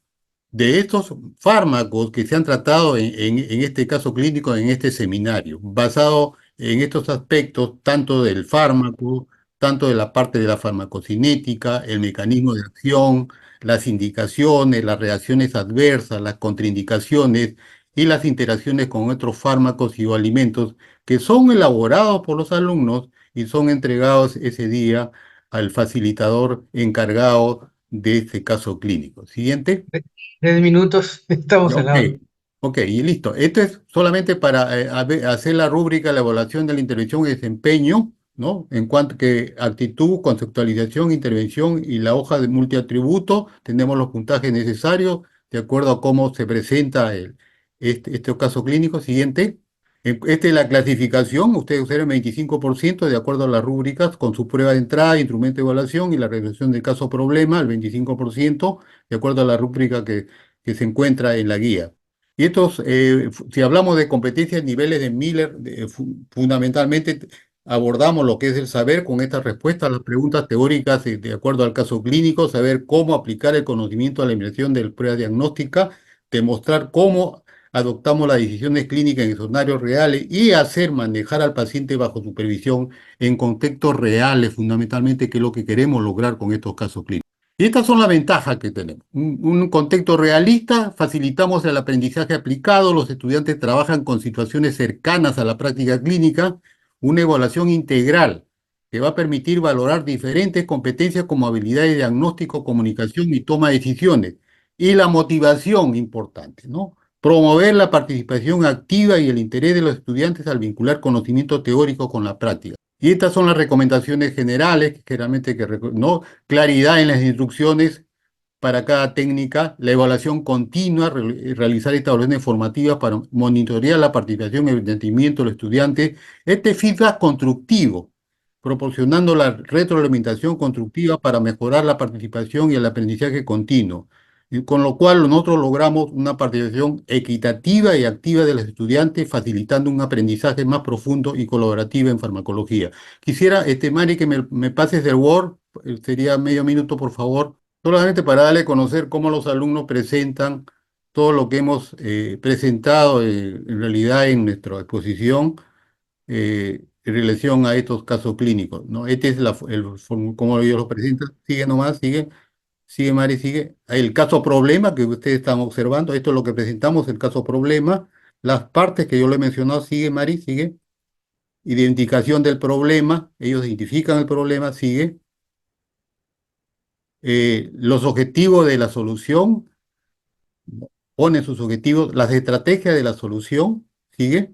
S4: de estos fármacos que se han tratado en este caso clínico, en este seminario, basado en estos aspectos, tanto del fármaco, tanto de la parte de la farmacocinética, el mecanismo de acción, las indicaciones, las reacciones adversas, las contraindicaciones y las interacciones con otros fármacos y o alimentos que son elaborados por los alumnos y son entregados ese día al facilitador encargado de este caso clínico. Siguiente.
S1: 3 minutos, estamos en la hora.
S4: Ok, y listo. Esto es solamente para hacer la rúbrica, la evaluación de la intervención y desempeño, ¿no? En cuanto que actitud, conceptualización, intervención y la hoja de multiatributo, tenemos los puntajes necesarios de acuerdo a cómo se presenta este caso clínico. Siguiente. Esta es la clasificación, ustedes usaron 25% de acuerdo a las rúbricas con su prueba de entrada, instrumento de evaluación y la resolución del caso problema, el 25% de acuerdo a la rúbrica que se encuentra en la guía. Y estos, si hablamos de competencias, niveles de Miller, fundamentalmente abordamos lo que es el saber con estas respuestas a las preguntas teóricas de acuerdo al caso clínico, saber cómo aplicar el conocimiento a la eliminación de la prueba diagnóstica, demostrar cómo adoptamos las decisiones clínicas en escenarios reales y hacer manejar al paciente bajo supervisión en contextos reales, fundamentalmente, que es lo que queremos lograr con estos casos clínicos. Y estas son las ventajas que tenemos. Un contexto realista, facilitamos el aprendizaje aplicado, los estudiantes trabajan con situaciones cercanas a la práctica clínica, una evaluación integral que va a permitir valorar diferentes competencias como habilidad de diagnóstico, comunicación y toma de decisiones. Y la motivación importante, ¿no? Promover la participación activa y el interés de los estudiantes al vincular conocimiento teórico con la práctica. Y estas son las recomendaciones generales, generalmente ¿no? Claridad en las instrucciones para cada técnica, la evaluación continua, realizar estas evaluaciones formativas para monitorear la participación y el entendimiento de los estudiantes, este feedback constructivo, proporcionando la retroalimentación constructiva para mejorar la participación y el aprendizaje continuo, y con lo cual nosotros logramos una participación equitativa y activa de los estudiantes, facilitando un aprendizaje más profundo y colaborativo en farmacología. Quisiera, Mari, que me pases el Word, sería medio minuto, por favor, solamente para darle a conocer cómo los alumnos presentan todo lo que hemos presentado en realidad en nuestra exposición en relación a estos casos clínicos, ¿no? Este es cómo ellos lo presentan. Sigue nomás, sigue Mari, sigue. El caso problema que ustedes están observando, esto es lo que presentamos, el caso problema. Las partes que yo le he mencionado, sigue Mari, sigue. Identificación del problema, ellos identifican el problema, sigue. Los objetivos de la solución, ponen sus objetivos, las estrategias de la solución, sigue.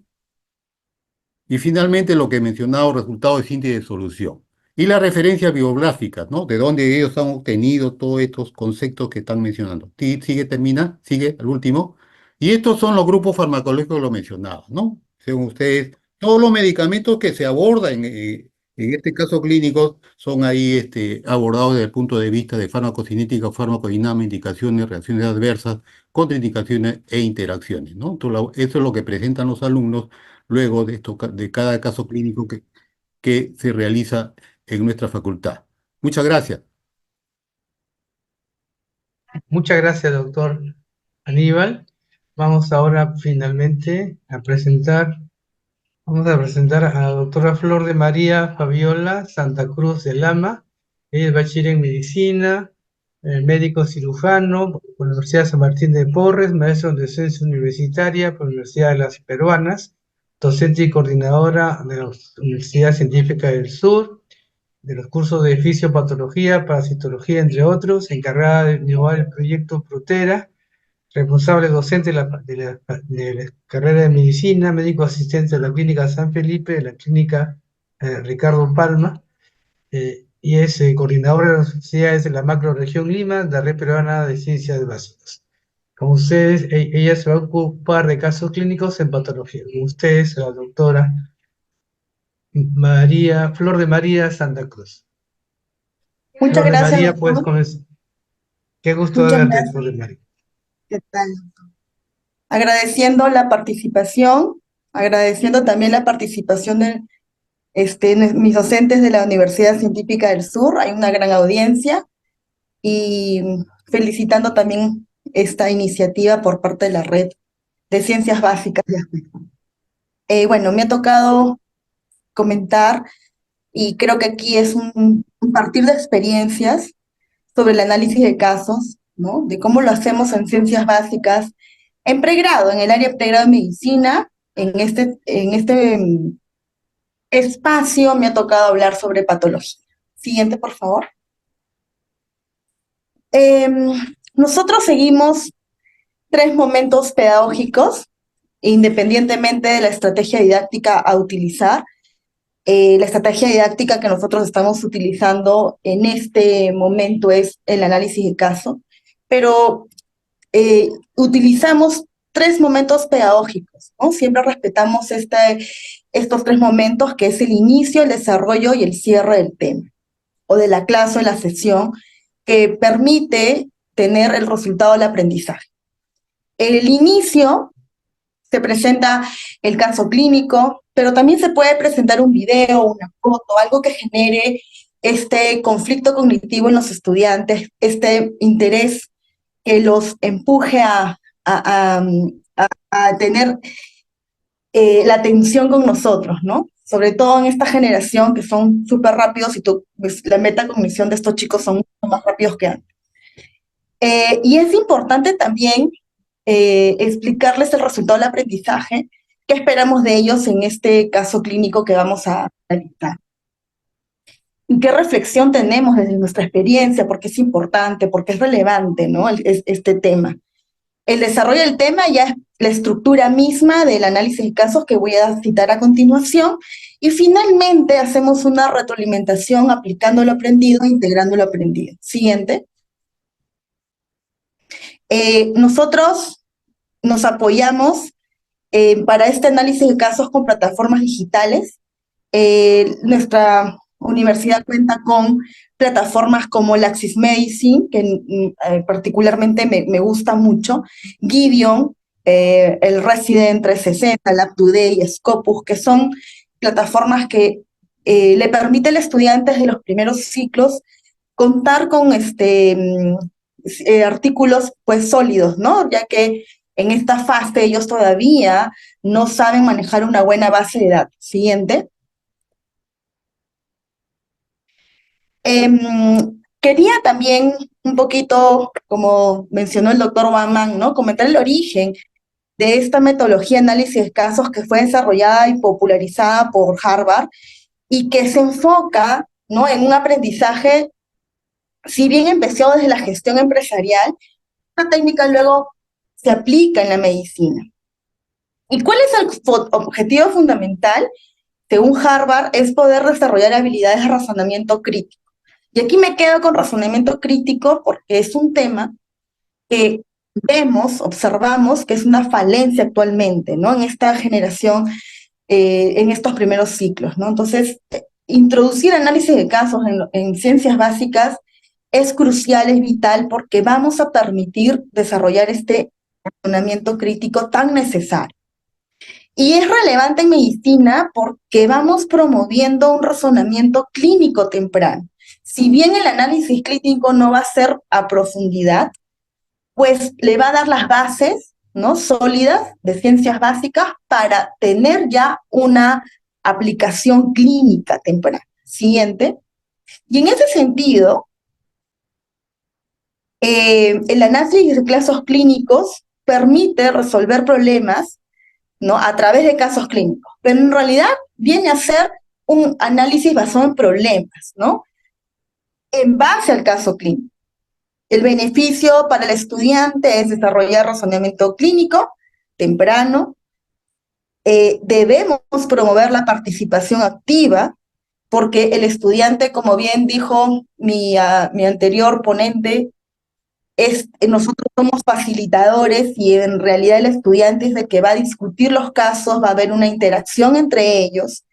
S4: Y finalmente lo que he mencionado, resultados de síntesis de solución. Y las referencias bibliográficas, ¿no? De dónde ellos han obtenido todos estos conceptos que están mencionando. Sigue, termina, sigue, al último. Y estos son los grupos farmacológicos que lo mencionaba, ¿no? Según ustedes, todos los medicamentos que se abordan en este caso clínico son ahí abordados desde el punto de vista de farmacocinética, farmacodinámica, indicaciones, reacciones adversas, contraindicaciones e interacciones, ¿no? Eso es lo que presentan los alumnos luego de cada caso clínico que se realiza en nuestra facultad. Muchas gracias.
S1: Muchas gracias, doctor Aníbal. Vamos ahora finalmente vamos a presentar a la doctora Flor de María Fabiola Santa Cruz de Lama. Ella es bachiller en medicina, médico cirujano por la Universidad San Martín de Porres, maestro en docencia universitaria por la Universidad de las Peruanas, docente y coordinadora de la Universidad Científica del Sur, de los cursos de fisiopatología, parasitología, entre otros, encargada de llevar el proyecto Protera, responsable docente de la carrera de medicina, médico asistente de la Clínica San Felipe, de la Clínica Ricardo Palma, y es coordinadora de las universidades de la macroregión Lima, de la Red Peruana de Ciencias Básicas. Como ustedes, ella se va a ocupar de casos clínicos en patología. Como ustedes, la doctora Flor de María Santa Cruz.
S5: Muchas
S1: Flor de
S5: gracias,
S1: María,
S5: doctor.
S1: pues comenzar. Qué gusto
S5: Muchas
S1: verte,
S5: gracias.
S1: Flor de María.
S5: ¿Qué tal? Agradeciendo la participación, agradeciendo también la participación de mis docentes de la Universidad Científica del Sur, hay una gran audiencia, y felicitando también esta iniciativa por parte de la Red de Ciencias Básicas de Aspecto. Bueno, me ha tocado comentar, y creo que aquí es un compartir de experiencias sobre el análisis de casos, ¿no? De cómo lo hacemos en ciencias básicas, en pregrado, en el área de pregrado de medicina. En este espacio me ha tocado hablar sobre patología. Siguiente, por favor. Nosotros seguimos 3 momentos pedagógicos, independientemente de la estrategia didáctica a utilizar. La estrategia didáctica que nosotros estamos utilizando en este momento es el análisis de caso, pero utilizamos 3 momentos pedagógicos, ¿no? Siempre respetamos estos 3 momentos, que es el inicio, el desarrollo y el cierre del tema, o de la clase o de la sesión, que permite tener el resultado del aprendizaje. El inicio se presenta el caso clínico, pero también se puede presentar un video, una foto, algo que genere este conflicto cognitivo en los estudiantes, este interés que los empuje a tener la atención con nosotros, ¿no? Sobre todo en esta generación que son súper rápidos, y la metacognición de estos chicos son mucho más rápidos que antes. Y es importante también explicarles el resultado del aprendizaje, qué esperamos de ellos en este caso clínico que vamos a analizar. ¿Y qué reflexión tenemos desde nuestra experiencia? Porque es importante, porque es relevante, ¿no? Este tema. El desarrollo del tema ya es la estructura misma del análisis de casos que voy a citar a continuación. Y finalmente hacemos una retroalimentación aplicando lo aprendido e integrando lo aprendido. Siguiente. Nosotros nos apoyamos para este análisis de casos con plataformas digitales. Nuestra universidad cuenta con plataformas como Laxis Medicine, que particularmente me gusta mucho, Gideon, el Resident 360, Lab2Day, Scopus, que son plataformas que le permiten al estudiante de los primeros ciclos contar con artículos pues sólidos, ¿no? Ya que en esta fase ellos todavía no saben manejar una buena base de datos. Siguiente. Quería también un poquito, como mencionó el doctor Baumann, ¿no? Comentar el origen de esta metodología de análisis de casos que fue desarrollada y popularizada por Harvard y que se enfoca, ¿no?, en un aprendizaje, si bien empezó desde la gestión empresarial, esta técnica luego se aplica en la medicina. ¿Y cuál es el objetivo fundamental? Según Harvard, es poder desarrollar habilidades de razonamiento crítico. Y aquí me quedo con razonamiento crítico porque es un tema que observamos que es una falencia actualmente, ¿no? En esta generación, en estos primeros ciclos, ¿no? Entonces, introducir análisis de casos en ciencias básicas es crucial, es vital, porque vamos a permitir desarrollar este razonamiento crítico tan necesario. Y es relevante en medicina porque vamos promoviendo un razonamiento clínico temprano. Si bien el análisis clínico no va a ser a profundidad, pues le va a dar las bases, ¿no?, sólidas de ciencias básicas para tener ya una aplicación clínica temprana. Siguiente. Y en ese sentido, el análisis de casos clínicos permite resolver problemas, ¿no?, a través de casos clínicos, pero en realidad viene a ser un análisis basado en problemas, ¿no?, en base al caso clínico. El beneficio para el estudiante es desarrollar razonamiento clínico temprano. Debemos promover la participación activa, porque el estudiante, como bien dijo mi anterior ponente, nosotros somos facilitadores y en realidad el estudiante es el que va a discutir los casos, va a haber una interacción entre ellos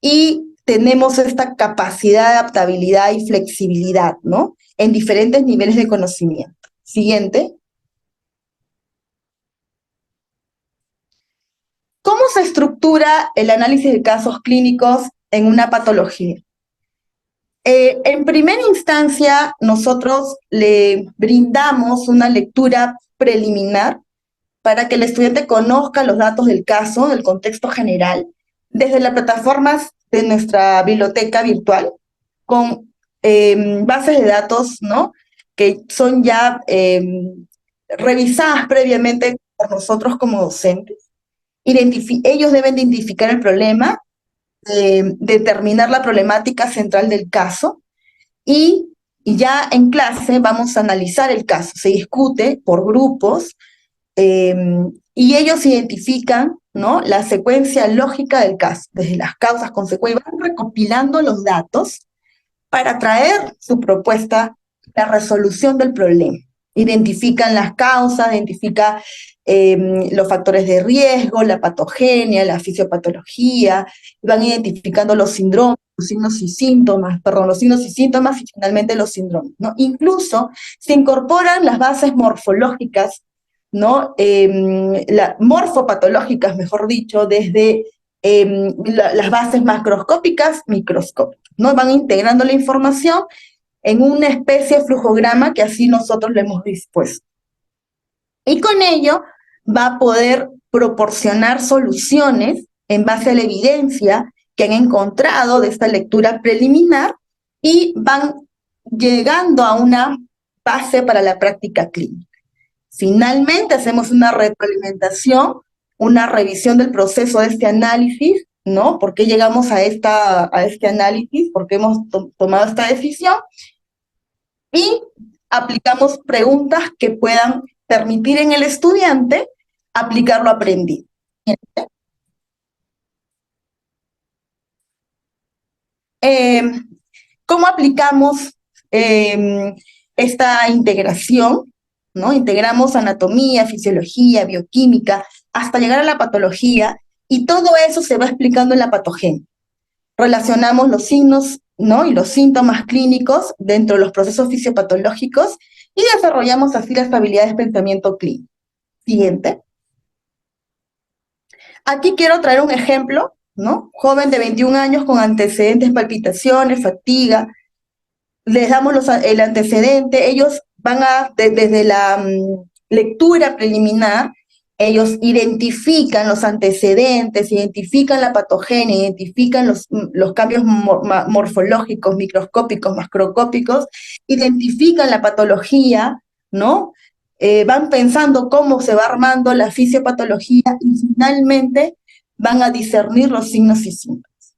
S5: y tenemos esta capacidad de adaptabilidad y flexibilidad, ¿no?, en diferentes niveles de conocimiento. Siguiente. ¿Cómo se estructura el análisis de casos clínicos en una patología? En primera instancia, nosotros le brindamos una lectura preliminar para que el estudiante conozca los datos del caso, del contexto general, desde las plataformas de nuestra biblioteca virtual, con bases de datos, ¿no?, que son ya revisadas previamente por nosotros como docentes. Ellos deben de identificar el problema, determinar la problemática central del caso y ya en clase vamos a analizar el caso. Se discute por grupos y ellos identifican, ¿no?, la secuencia lógica del caso, desde las causas, consecuencias, van recopilando los datos para traer su propuesta, la resolución del problema. Identifican las causas, identifican los factores de riesgo, la patogenia, la fisiopatología, van identificando los síndromes, los signos y síntomas, y finalmente los síndromes, ¿no? Incluso se incorporan las bases morfológicas, ¿no?, morfopatológicas, mejor dicho, desde las bases macroscópicas, microscópicas, ¿no? Van integrando la información en una especie de flujograma que así nosotros lo hemos dispuesto. Y con ello va a poder proporcionar soluciones en base a la evidencia que han encontrado de esta lectura preliminar y van llegando a una base para la práctica clínica. Finalmente, hacemos una retroalimentación, una revisión del proceso de este análisis, ¿no? ¿Por qué llegamos a este análisis? ¿Por qué hemos tomado esta decisión? Y aplicamos preguntas que puedan permitir en el estudiante aplicar lo aprendido. ¿Cómo aplicamos esta integración? ¿No? Integramos anatomía, fisiología, bioquímica, hasta llegar a la patología, y todo eso se va explicando en la patogenia. Relacionamos los signos, ¿no? Y los síntomas clínicos dentro de los procesos fisiopatológicos y desarrollamos así las habilidades de pensamiento clínico. Siguiente. Aquí quiero traer un ejemplo, ¿no? Joven de 21 años con antecedentes, palpitaciones, fatiga. Les damos el antecedente, ellos van desde la lectura preliminar, ellos identifican los antecedentes, identifican la patogenia, identifican los cambios morfológicos, microscópicos, macroscópicos, identifican la patología, ¿no? Van pensando cómo se va armando la fisiopatología y finalmente van a discernir los signos y síntomas.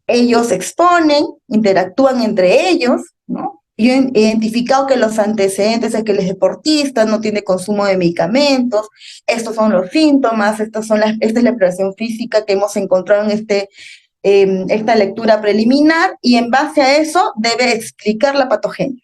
S5: Ellos exponen, interactúan entre ellos, ¿no? Y he identificado que los antecedentes es que el deportista no tiene consumo de medicamentos, estos son los síntomas, esta es la exploración física que hemos encontrado en esta lectura preliminar, y en base a eso debe explicar la patogenia.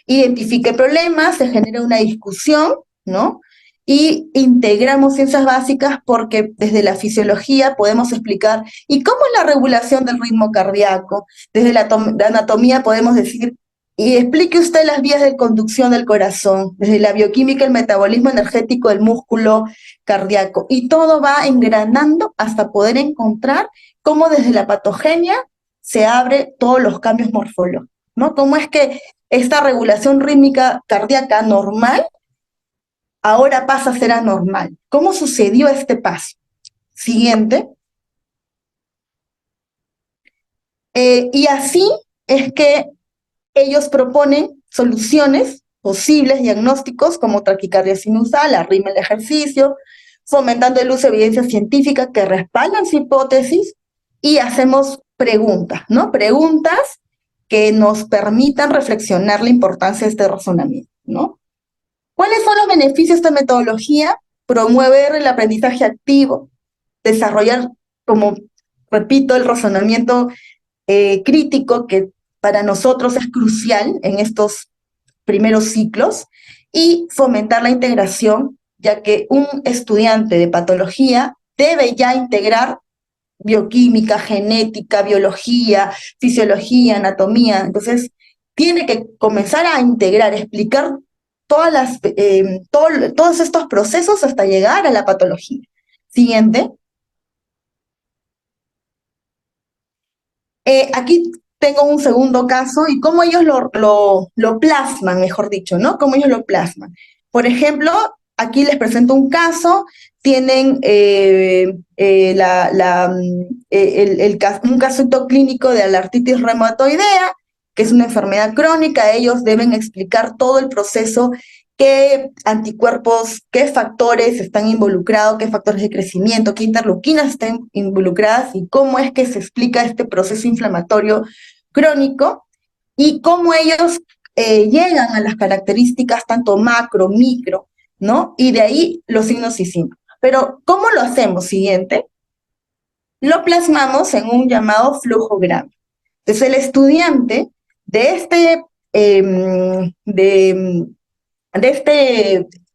S5: Identifique el problema, se genera una discusión, ¿no? Y integramos ciencias básicas porque desde la fisiología podemos explicar, ¿y cómo es la regulación del ritmo cardíaco? Desde la anatomía podemos decir, y explique usted las vías de conducción del corazón, desde la bioquímica, el metabolismo energético del músculo cardíaco, y todo va engranando hasta poder encontrar cómo desde la patogenia se abre todos los cambios morfológicos, ¿no? Cómo es que esta regulación rítmica cardíaca normal ahora pasa a ser anormal. ¿Cómo sucedió este paso? Siguiente. Y así es que ellos proponen soluciones posibles, diagnósticos como taquicardia sinusal, arritmia el ejercicio, fomentando el uso de evidencia científica que respaldan su hipótesis, y hacemos preguntas, ¿no? Preguntas que nos permitan reflexionar la importancia de este razonamiento, ¿no? ¿Cuáles son los beneficios de esta metodología? Promover el aprendizaje activo, desarrollar, como repito, el razonamiento crítico, que para nosotros es crucial en estos primeros ciclos, y fomentar la integración, ya que un estudiante de patología debe ya integrar bioquímica, genética, biología, fisiología, anatomía. Entonces, tiene que comenzar a integrar, explicar todos estos procesos hasta llegar a la patología. Siguiente. Aquí tengo un segundo caso y cómo ellos lo plasman, mejor dicho, ¿no? Cómo ellos lo plasman. Por ejemplo, aquí les presento un caso, tienen un caso clínico de la artritis reumatoidea, que es una enfermedad crónica. Ellos deben explicar todo el proceso, qué anticuerpos, qué factores están involucrados, qué factores de crecimiento, qué interleuquinas están involucradas y cómo es que se explica este proceso inflamatorio crónico y cómo ellos llegan a las características tanto macro, micro, ¿no? Y de ahí los signos y síntomas. Pero, ¿cómo lo hacemos? Siguiente. Lo plasmamos en un llamado flujograma. Entonces, el estudiante de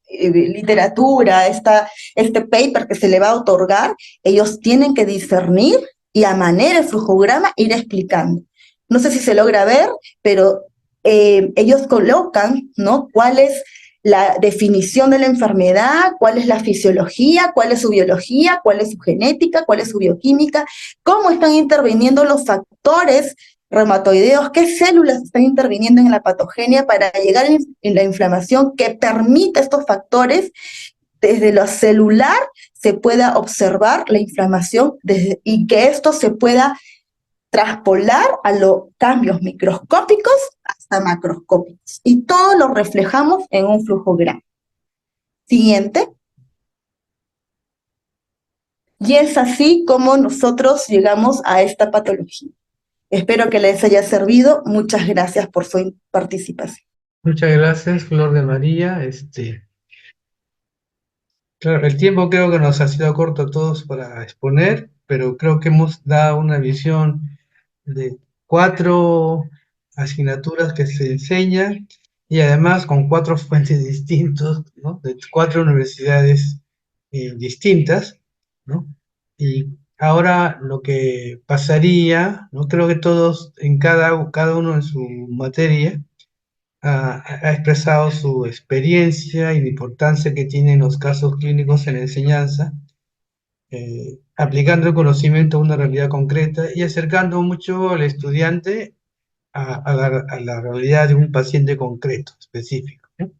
S5: literatura, este paper que se le va a otorgar, ellos tienen que discernir y a manera de flujograma ir explicando. No sé si se logra ver, pero ellos colocan, ¿no?, cuál es la definición de la enfermedad, cuál es la fisiología, cuál es su biología, cuál es su genética, cuál es su bioquímica, cómo están interviniendo los factores reumatoideos, qué células están interviniendo en la patogenia para llegar en la inflamación que permite estos factores. Desde lo celular se pueda observar la inflamación y que esto se pueda traspolar a los cambios microscópicos hasta macroscópicos. Y todo lo reflejamos en un flujograma. Siguiente. Y es así como nosotros llegamos a esta patología. Espero que les haya servido. Muchas gracias por su participación.
S1: Muchas gracias, Flor de María. Claro, el tiempo creo que nos ha sido corto a todos para exponer, pero creo que hemos dado una visión de 4 asignaturas que se enseñan y además con 4 fuentes distintas, ¿no? De 4 universidades distintas, ¿no? Y ahora lo que pasaría, ¿no? Creo que todos, cada uno en su materia, ha expresado su experiencia y la importancia que tienen los casos clínicos en la enseñanza, aplicando el conocimiento a una realidad concreta y acercando mucho al estudiante a la realidad de un paciente concreto, específico, ¿no?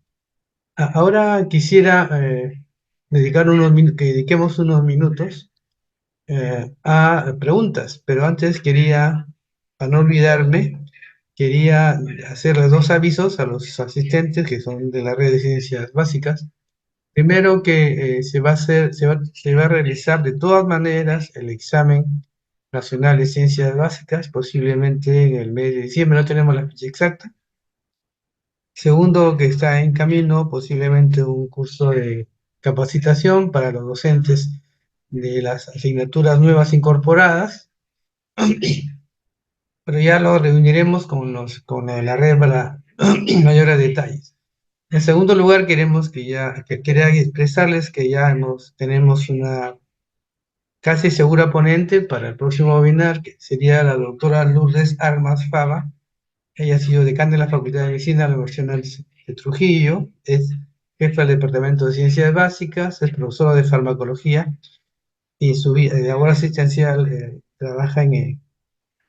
S1: Ahora quisiera que dediquemos unos minutos a preguntas, pero antes quería, para no olvidarme, quería hacerles 2 avisos a los asistentes que son de la red de ciencias básicas. Primero que se va a realizar de todas maneras el examen nacional de ciencias básicas, posiblemente en el mes de diciembre, no tenemos la fecha exacta. Segundo, que está en camino posiblemente un curso de capacitación para los docentes de las asignaturas nuevas incorporadas, pero ya lo reuniremos con la red para mayores detalles. En segundo lugar, quería expresarles que tenemos una casi segura ponente para el próximo webinar, que sería la doctora Lourdes Armas Fava. Ella ha sido decana de la Facultad de Medicina de la Universidad de Trujillo, es jefa del Departamento de Ciencias Básicas, es profesora de farmacología y su labor asistencial trabaja en el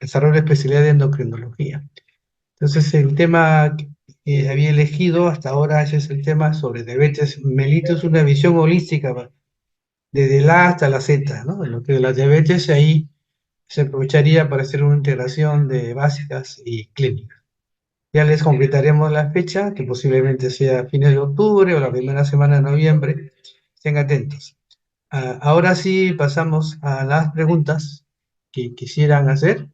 S1: desarrollo de especialidad de endocrinología. Entonces, el tema que había elegido hasta ahora ese es el tema sobre diabetes mellitus, una visión holística desde la A hasta la Z, ¿no? En lo que de la diabetes ahí se aprovecharía para hacer una integración de básicas y clínicas. Ya les completaremos la fecha, que posiblemente sea a fines de octubre o la primera semana de noviembre. Estén atentos. Ahora sí pasamos a las preguntas que quisieran hacer.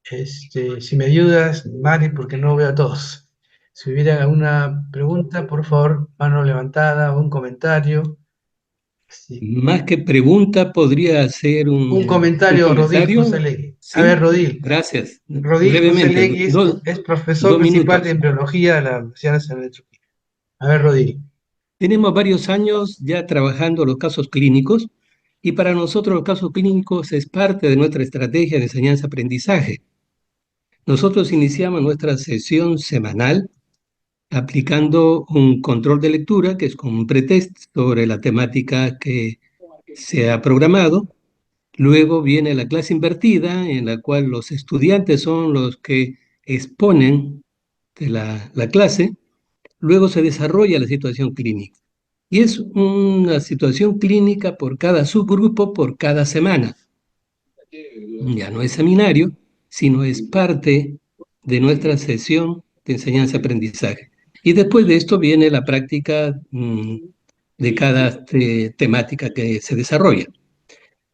S1: Si me ayudas, Mari, porque no veo a todos. Si hubiera alguna pregunta, por favor, mano levantada o un comentario. Sí.
S6: Más que pregunta, podría hacer
S1: Un comentario, Rodil
S6: comentario.
S1: Fuselegui.
S6: ¿Sí?
S1: A ver, Rodil.
S6: Gracias.
S1: Rodil
S6: Brevemente,
S1: Fuselegui es profesor
S6: 2
S1: principal
S6: minutos.
S1: de embriología de la Universidad Nacional de Trujillo. A ver, Rodil.
S6: Tenemos varios años ya trabajando los casos clínicos y para nosotros los casos clínicos es parte de nuestra estrategia de enseñanza-aprendizaje. Nosotros iniciamos nuestra sesión semanal aplicando un control de lectura, que es como un pretest sobre la temática que se ha programado. Luego viene la clase invertida, en la cual los estudiantes son los que exponen de la clase. Luego se desarrolla la situación clínica. Y es una situación clínica por cada subgrupo, por cada semana. Ya no es seminario, sino es parte de nuestra sesión de enseñanza-aprendizaje. Y después de esto viene la práctica de cada temática que se desarrolla.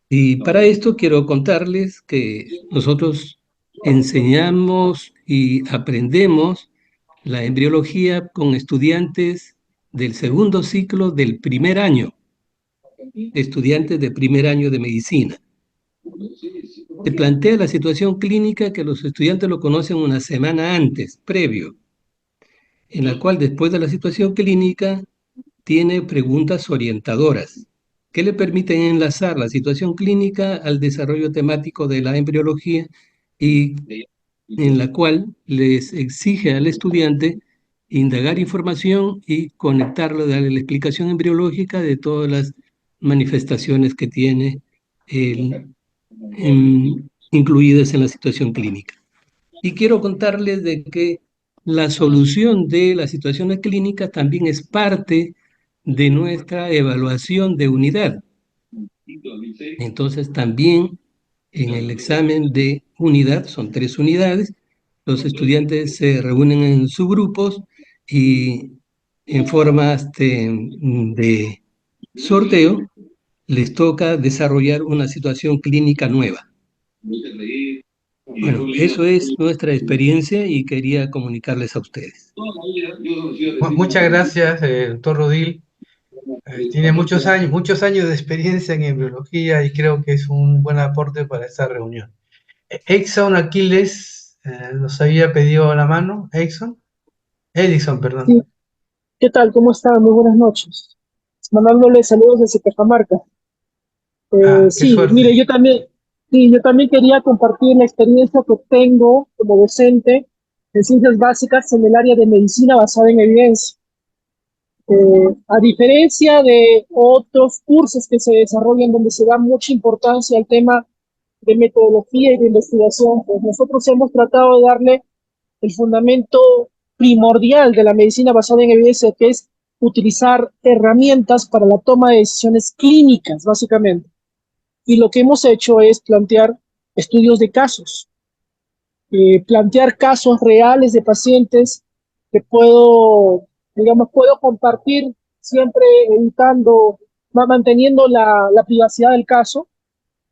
S6: Y para esto quiero contarles que nosotros enseñamos y aprendemos la embriología con estudiantes del segundo ciclo del primer año, estudiantes de primer año de medicina. Se plantea la situación clínica que los estudiantes lo conocen una semana antes, previo, en la cual después de la situación clínica tiene preguntas orientadoras que le permiten enlazar la situación clínica al desarrollo temático de la embriología y en la cual les exige al estudiante indagar información y conectarlo, darle la explicación embriológica de todas las manifestaciones que tiene incluidas en la situación clínica. Y quiero contarles de que la solución de las situaciones clínicas también es parte de nuestra evaluación de unidad. Entonces también en el examen de unidad, son 3 unidades, los estudiantes se reúnen en subgrupos y en formas de sorteo les toca desarrollar una situación clínica nueva. Bueno, eso es nuestra experiencia y quería comunicarles a ustedes.
S1: Muchas gracias, doctor Rodil. Tiene muchos años de experiencia en embriología y creo que es un buen aporte para esta reunión. Exxon Aquiles nos había pedido la mano. Edison, perdón.
S7: Sí, ¿qué tal? ¿Cómo están? Muy buenas noches. Mandándole saludos desde Cajamarca.
S1: Qué
S7: Sí, mire,
S1: suerte.
S7: yo también quería compartir la experiencia que tengo como docente en ciencias básicas en el área de medicina basada en evidencia. A diferencia de otros cursos que se desarrollan donde se da mucha importancia al tema de metodología y de investigación, pues nosotros hemos tratado de darle el fundamento primordial de la medicina basada en evidencia, que es utilizar herramientas para la toma de decisiones clínicas, básicamente. Y lo que hemos hecho es plantear estudios de casos, plantear casos reales de pacientes que puedo compartir siempre evitando, manteniendo la privacidad del caso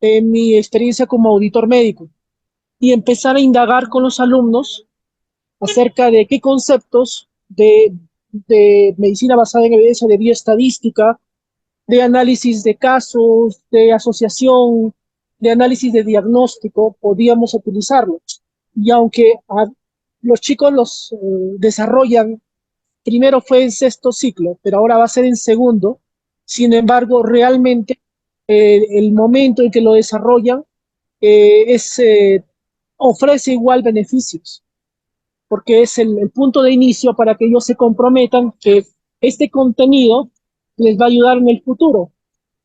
S7: en mi experiencia como auditor médico y empezar a indagar con los alumnos acerca de qué conceptos de medicina basada en evidencia, de bioestadística, de análisis de casos, de asociación, de análisis de diagnóstico, podíamos utilizarlos. Y aunque los chicos los desarrollan, primero fue en sexto ciclo, pero ahora va a ser en segundo, sin embargo, realmente el momento en que lo desarrollan ofrece igual beneficios porque es el punto de inicio para que ellos se comprometan que este contenido les va a ayudar en el futuro.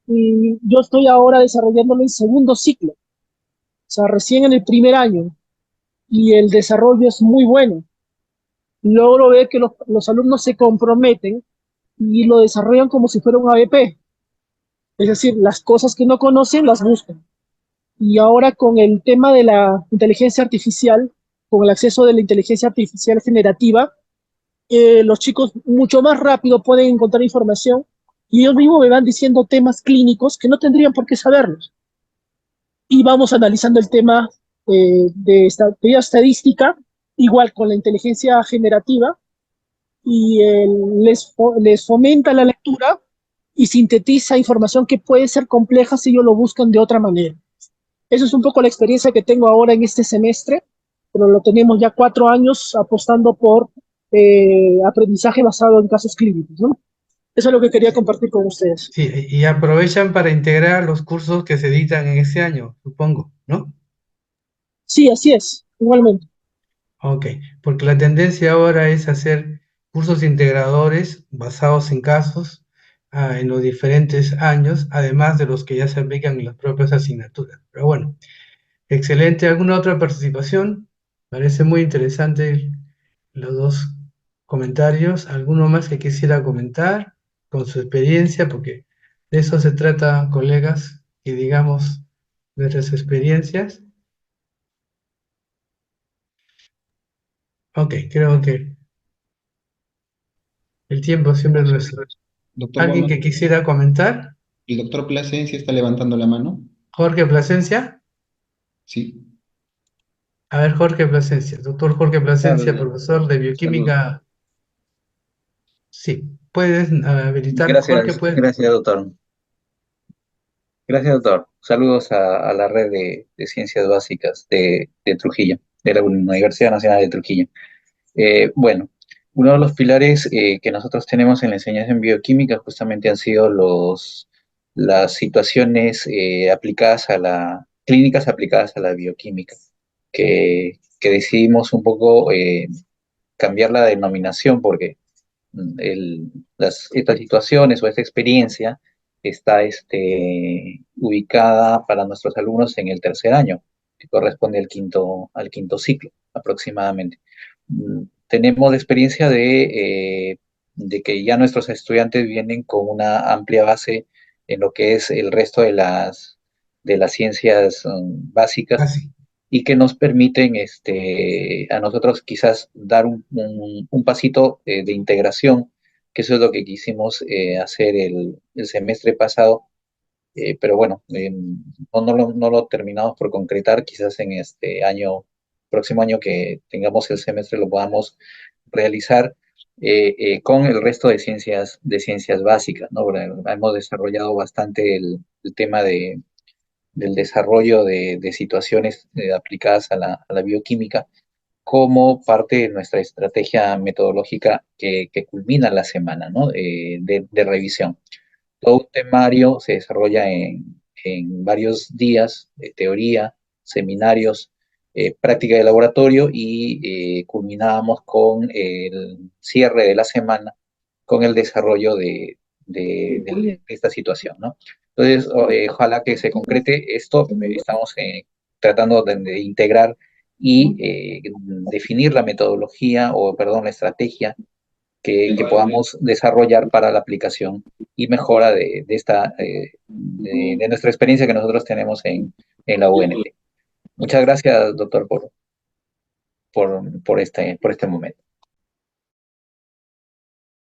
S7: Y yo estoy ahora desarrollándolo en segundo ciclo, o sea, recién en el primer año, y el desarrollo es muy bueno. Logro ver que los alumnos se comprometen y lo desarrollan como si fuera un ABP, es decir, las cosas que no conocen las buscan. Y ahora con el tema de la inteligencia artificial, con el acceso de la inteligencia artificial generativa, los chicos mucho más rápido pueden encontrar información y ellos mismos me van diciendo temas clínicos que no tendrían por qué saberlos. Y vamos analizando el tema de estadística, igual con la inteligencia generativa, y les fomenta la lectura y sintetiza información que puede ser compleja si ellos lo buscan de otra manera. Eso es un poco la experiencia que tengo ahora en este semestre, pero lo tenemos ya 4 años apostando por aprendizaje basado en casos clínicos, ¿no? Eso es lo que quería compartir con ustedes.
S1: Sí, y aprovechan para integrar los cursos que se dictan en ese año, supongo, ¿no?
S7: Sí, así es, igualmente.
S1: Ok, porque la tendencia ahora es hacer cursos integradores basados en casos en los diferentes años, además de los que ya se aplican en las propias asignaturas. Pero bueno, excelente. ¿Alguna otra participación? Parece muy interesante los dos comentarios. ¿Alguno más que quisiera comentar con su experiencia? Porque de eso se trata, colegas, y digamos nuestras experiencias. Ok, creo que el tiempo siempre es nuestro.
S8: Doctor
S1: ¿Alguien
S8: Gómez,
S1: que quisiera comentar?
S8: el doctor Plasencia está levantando la mano.
S1: Jorge Plasencia.
S8: Sí.
S1: A ver, Jorge Plasencia. Doctor Jorge Plasencia,
S9: Tal?
S1: profesor de
S9: Salud.
S1: bioquímica. Sí, puedes habilitar, Jorge,
S9: Gracias,
S1: puedes.
S9: gracias, doctor. Gracias, doctor. Saludos a la red de ciencias básicas de Trujillo, de la Universidad Nacional de Trujillo. Bueno, uno de los pilares que nosotros tenemos en la enseñanza en bioquímica justamente han sido las situaciones aplicadas clínicas aplicadas a la bioquímica, que decidimos un poco cambiar la denominación porque estas situaciones o esta experiencia está ubicada para nuestros alumnos en el tercer año, que corresponde al quinto ciclo aproximadamente. Tenemos la experiencia de que ya nuestros estudiantes vienen con una amplia base en lo que es el resto de las ciencias básicas,
S1: Así.
S9: y que nos permiten a nosotros quizás dar un pasito de integración, que eso es lo que quisimos hacer el semestre pasado, pero bueno, no lo terminamos por concretar, quizás en este año, próximo año que tengamos el semestre lo podamos realizar con el resto de ciencias básicas, ¿no? Bueno, hemos desarrollado bastante el tema del desarrollo de situaciones aplicadas a la bioquímica como parte de nuestra estrategia metodológica que culmina la semana, ¿no? De revisión. Todo un temario se desarrolla en varios días de teoría, seminarios, práctica de laboratorio y culminábamos con el cierre de la semana con el desarrollo de esta situación, ¿no? Entonces, ojalá que se concrete esto. Estamos tratando de integrar y definir la metodología o, perdón, la estrategia que podamos desarrollar para la aplicación y mejora de nuestra experiencia que nosotros tenemos en la UNT. Muchas gracias, doctor, por este momento.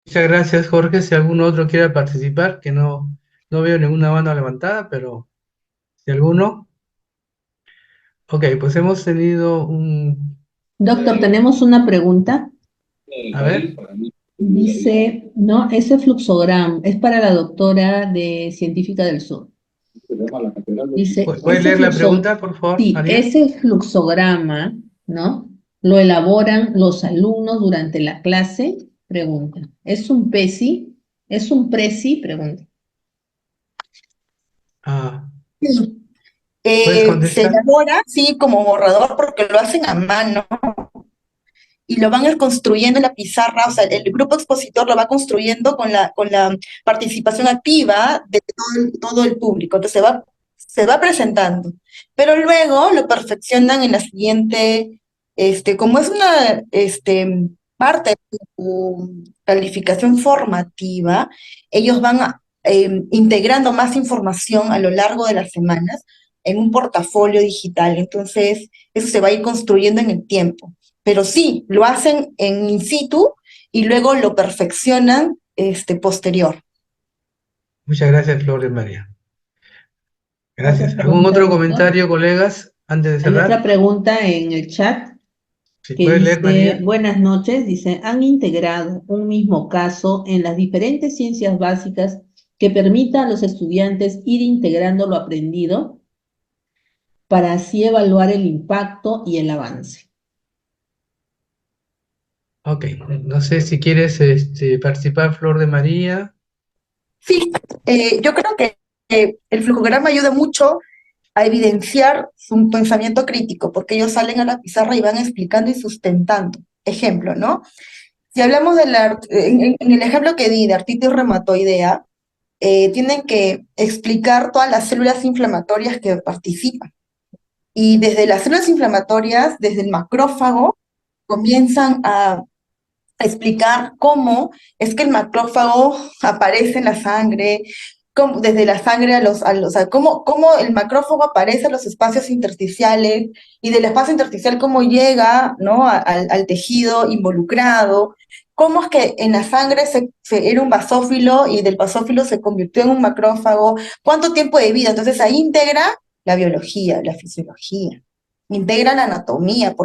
S1: Muchas gracias, Jorge. Si algún otro quiere participar, que no veo ninguna mano levantada, pero si alguno. Ok, pues hemos tenido un...
S10: Doctor, tenemos una pregunta.
S1: A ver,
S10: Dice, no, ese fluxograma es para la doctora de Científica del Sur. Dice,
S1: ¿puedes leer la pregunta, por favor,
S10: sí,
S1: María?
S10: ese fluxograma, ¿no? ¿Lo elaboran los alumnos durante la clase? Pregunta. ¿Es un PESI? ¿Es un PRESI? Pregunta.
S1: Ah,
S5: Sí.
S1: ¿puedes
S5: Se
S1: contestar?
S5: elabora, sí, como borrador, porque lo hacen a mano y lo van construyendo en la pizarra, o sea, el grupo expositor lo va construyendo con la participación activa de todo el público, entonces se va presentando, pero luego lo perfeccionan en la siguiente, como es una parte de su calificación formativa, ellos van integrando más información a lo largo de las semanas en un portafolio digital, entonces eso se va a ir construyendo en el tiempo. Pero sí, lo hacen en in situ y luego lo perfeccionan posterior.
S1: Muchas gracias, Flor de María. Gracias.
S10: Otra
S1: ¿Algún
S10: pregunta,
S1: otro
S10: doctor.
S1: comentario, colegas, antes de
S10: Hay otra
S1: cerrar?
S10: pregunta en el chat
S1: Si
S10: que
S1: puedes leer,
S10: dice,
S1: María.
S10: buenas noches, dice, ¿han integrado un mismo caso en las diferentes ciencias básicas que permita a los estudiantes ir integrando lo aprendido para así evaluar el impacto y el avance?
S1: Ok, no sé si quieres participar, Flor de María.
S5: Sí, yo creo que el flujograma ayuda mucho a evidenciar su pensamiento crítico, porque ellos salen a la pizarra y van explicando y sustentando. Ejemplo, ¿no? Si hablamos en el ejemplo que di de artritis reumatoidea, tienen que explicar todas las células inflamatorias que participan. Y desde las células inflamatorias, desde el macrófago, comienzan a explicar cómo es que el macrófago aparece en la sangre, desde la sangre o sea, cómo el macrófago aparece en los espacios intersticiales y del espacio intersticial cómo llega, ¿no? al tejido involucrado, cómo es que en la sangre era un basófilo y del basófilo se convirtió en un macrófago, cuánto tiempo de vida. Entonces ahí integra la biología, la fisiología, integra la anatomía,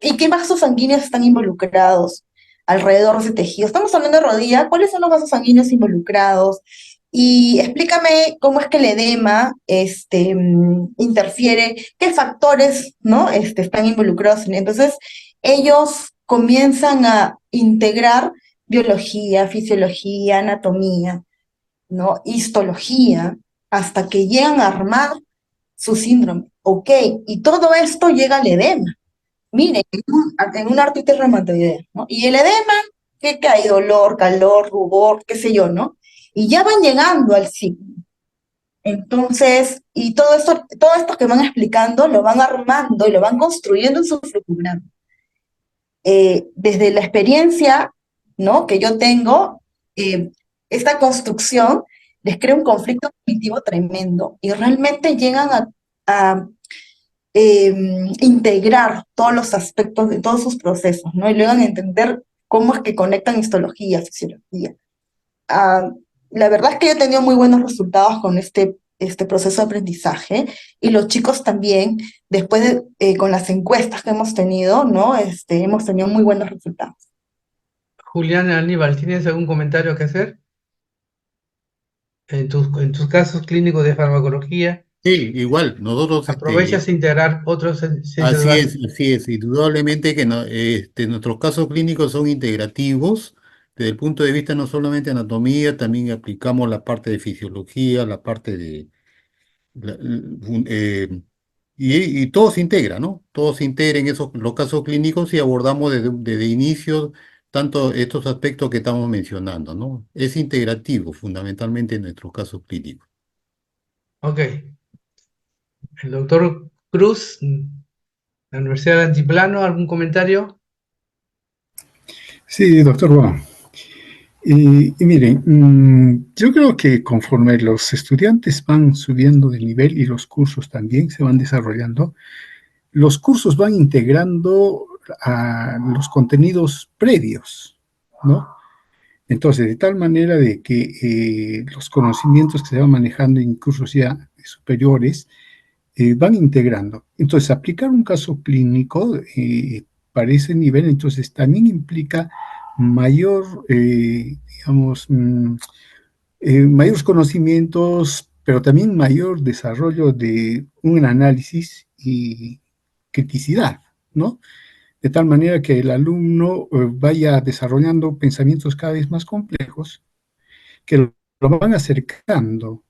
S5: ¿y qué vasos sanguíneos están involucrados alrededor de ese tejido? Estamos hablando de rodilla, ¿cuáles son los vasos sanguíneos involucrados? Y explícame cómo es que el edema interfiere, qué factores, ¿no? están involucrados en él. Entonces, ellos comienzan a integrar biología, fisiología, anatomía, ¿no? Histología, hasta que llegan a armar su síndrome. Ok, y todo esto llega al edema. Miren, en una artritis reumatoidea, ¿no? Y el edema, ¿qué hay? Dolor, calor, rubor, qué sé yo, ¿no? Y ya van llegando al signo. Entonces, y todo esto que van explicando, lo van armando y lo van construyendo en su flujograma. Desde la experiencia, ¿no? que yo tengo, esta construcción les crea un conflicto cognitivo tremendo y realmente llegan a integrar todos los aspectos de todos sus procesos, ¿no? Y luego entender cómo es que conectan histología, fisiología. Ah, la verdad es que yo he tenido muy buenos resultados con este proceso de aprendizaje y los chicos también, después con las encuestas que hemos tenido, ¿no? Hemos tenido muy buenos resultados.
S1: Julián Aníbal, ¿tienes algún comentario que hacer? En tus casos clínicos de farmacología,
S4: Sí, igual, nosotros,
S1: ¿aprovechas integrar otras ciencias básicas?
S4: así es, indudablemente que nuestros casos clínicos son integrativos, desde el punto de vista no solamente de anatomía, también aplicamos la parte de fisiología, la parte de, la- l- eh, y todo se integra, ¿no? Todo se integra en esos, los casos clínicos y abordamos desde inicio tanto estos aspectos que estamos mencionando, ¿no? Es integrativo fundamentalmente en nuestros casos clínicos.
S1: Ok. El doctor Cruz, la Universidad de Altiplano, ¿algún comentario?
S2: Sí, doctor Wang. Y miren, yo creo que conforme los estudiantes van subiendo de nivel y los cursos también se van desarrollando, los cursos van integrando a los contenidos previos, ¿no? Entonces, de tal manera de que los conocimientos que se van manejando en cursos ya superiores van integrando. Entonces, aplicar un caso clínico para ese nivel, entonces también implica mayor, digamos, mayores conocimientos, pero también mayor desarrollo de un análisis y criticidad, ¿no? De tal manera que el alumno vaya desarrollando pensamientos cada vez más complejos que lo van acercando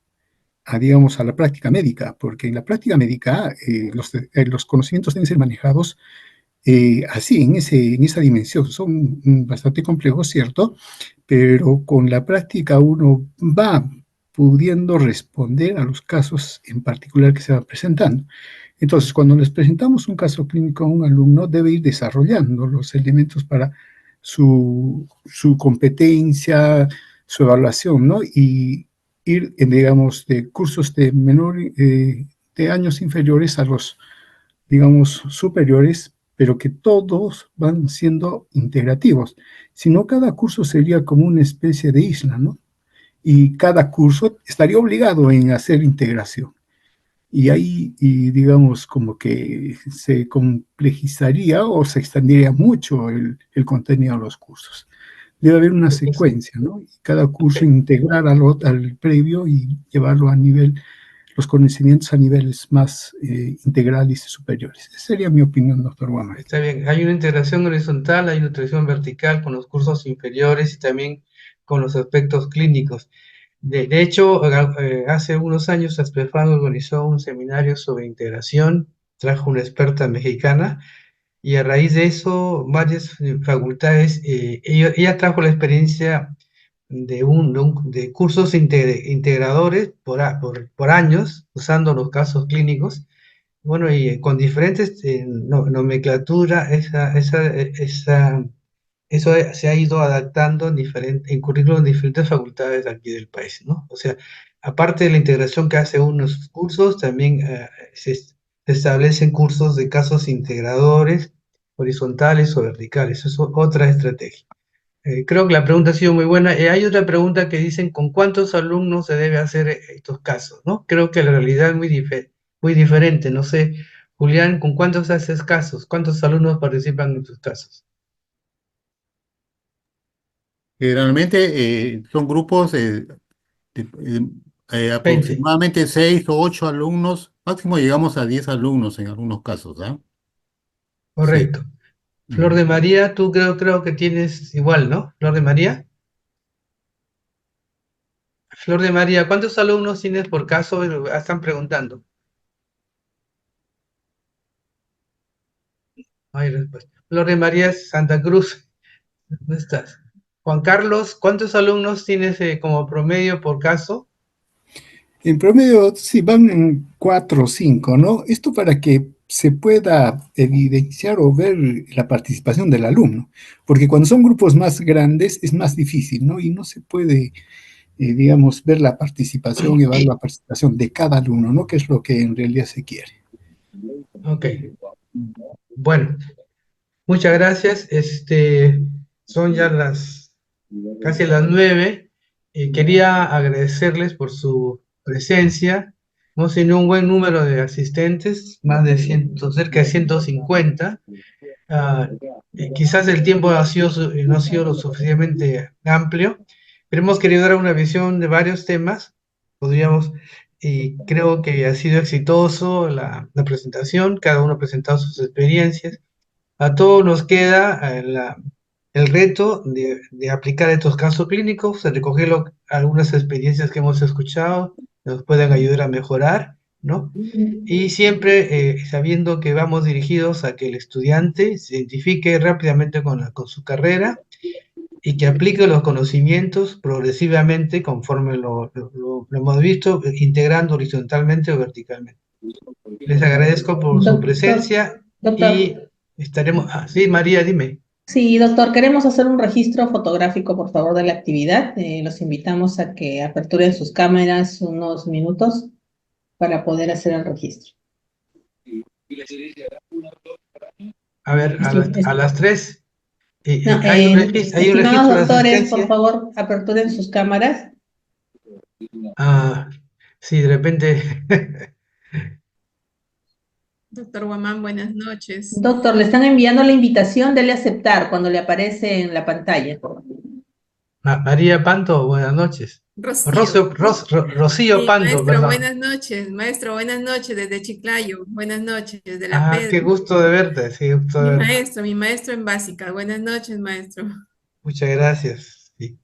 S2: a, digamos, a la práctica médica, porque en la práctica médica los conocimientos deben ser manejados así, en esa dimensión. Son bastante complejos, ¿cierto? Pero con la práctica uno va pudiendo responder a los casos en particular que se van presentando. Entonces, cuando les presentamos un caso clínico a un alumno, debe ir desarrollando los elementos para su competencia, su evaluación, ¿no? Y ir, digamos, de cursos de de años inferiores a los, digamos, superiores, pero que todos van siendo integrativos. Si no, cada curso sería como una especie de isla, ¿no? Y cada curso estaría obligado en hacer integración. Y ahí, digamos, como que se complejizaría o se extendería mucho el contenido de los cursos. Debe haber una secuencia, ¿no? Y cada curso integrar al previo y llevarlo a nivel, los conocimientos a niveles más integrales y superiores. Esa sería mi opinión, doctor Guamán.
S1: Está bien, hay una integración horizontal, hay una integración vertical con los cursos inferiores y también con los aspectos clínicos. De hecho, hace unos años ASPEFAN organizó un seminario sobre integración, trajo una experta mexicana y a raíz de eso varias facultades, ella trajo la experiencia de cursos integradores por años usando los casos clínicos. Bueno, y con diferentes nomenclatura, eso se ha ido adaptando en currículos de diferentes facultades de aquí del país, ¿no? O sea, aparte de la integración que hace unos cursos, también se establecen cursos de casos integradores, horizontales o verticales. Eso es otra estrategia. Creo que la pregunta ha sido muy buena. Hay otra pregunta que dicen, ¿con cuántos alumnos se debe hacer estos casos? ¿No? Creo que la realidad es muy diferente. No sé, Julián, ¿con cuántos haces casos? ¿Cuántos alumnos participan en tus casos?
S4: Generalmente son grupos de,
S1: Veinte.
S4: aproximadamente 6 o 8 alumnos, máximo llegamos a 10 alumnos en algunos casos, ¿ah? Sí.
S1: Correcto. Flor
S4: Ujú.
S1: de María, tú creo que tienes igual, ¿no? Flor de María. Flor de María, ¿cuántos alumnos tienes por caso? Están preguntando. No hay respuesta. Flor de María es Santa Cruz. ¿Dónde estás? Juan Carlos, ¿cuántos alumnos tienes como promedio por caso?
S2: En promedio, sí, van en 4 o 5, ¿no? Esto para que se pueda evidenciar o ver la participación del alumno, porque cuando son grupos más grandes es más difícil, ¿no? Y no se puede, digamos, ver la participación, evaluar la participación de cada alumno, ¿no? Que es lo que en realidad se quiere.
S1: Ok. Bueno, muchas gracias. Son ya casi las 9. Quería agradecerles por su presencia. Hemos tenido un buen número de asistentes, más de 100, cerca de 150. Quizás el tiempo no ha sido lo suficientemente amplio, pero hemos querido dar una visión de varios temas. Y creo que ha sido exitoso la presentación, cada uno ha presentado sus experiencias. A todos nos queda el reto de aplicar estos casos clínicos, de recoger algunas experiencias que hemos escuchado, que nos pueden ayudar a mejorar, ¿no? Y siempre sabiendo que vamos dirigidos a que el estudiante se identifique rápidamente con su carrera y que aplique los conocimientos progresivamente conforme lo hemos visto, integrando horizontalmente o verticalmente. Les agradezco por su presencia
S10: Doctor,
S1: y estaremos... sí, María, dime.
S10: sí, doctor, queremos hacer un registro fotográfico, por favor, de la actividad. Los invitamos a que aperturen sus cámaras unos minutos para poder hacer el registro.
S1: A ver, a las 3.
S10: No,
S1: Hay un registro
S10: estimados
S1: de
S10: doctores, por
S1: asistencia.
S10: favor, aperturen sus cámaras.
S1: Sí, de repente...
S11: Doctor Guamán, buenas noches.
S10: Doctor, le están enviando la invitación, dele aceptar cuando le aparece en la pantalla.
S1: María Panto, buenas noches.
S11: Rocío.
S1: Rocío
S11: Sí,
S1: Panto,
S11: maestro,
S1: perdón.
S11: buenas noches. Maestro, buenas noches desde Chiclayo. Buenas noches desde La Pedra.
S1: Qué gusto de verte, sí, gusto de verte.
S11: Mi maestro en básica. Buenas noches, maestro.
S1: Muchas gracias. Sí.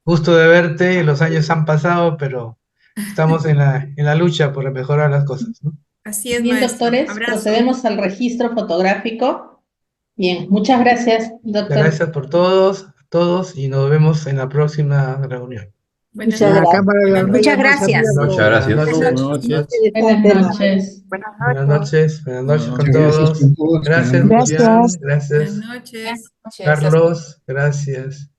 S1: Gusto de verte, los años han pasado, pero estamos en la lucha por mejorar las cosas, ¿no?
S11: Así es,
S10: Bien,
S11: maestro.
S10: doctores,
S11: Abrazo.
S10: procedemos al registro fotográfico. Bien, muchas gracias, doctor.
S1: Gracias por todos, y nos vemos en la próxima reunión.
S11: Buenas
S2: La
S11: noches.
S2: cámara de la
S3: Muchas gracias.
S4: Muchas gracias.
S1: Buenas
S10: Buenas noches.
S1: Buenas noches con
S2: Muchas gracias
S1: todos.
S2: con todos.
S1: Gracias,
S2: Buenas noches.
S1: Julián,
S11: Buenas
S1: gracias.
S11: noches.
S1: Carlos, gracias.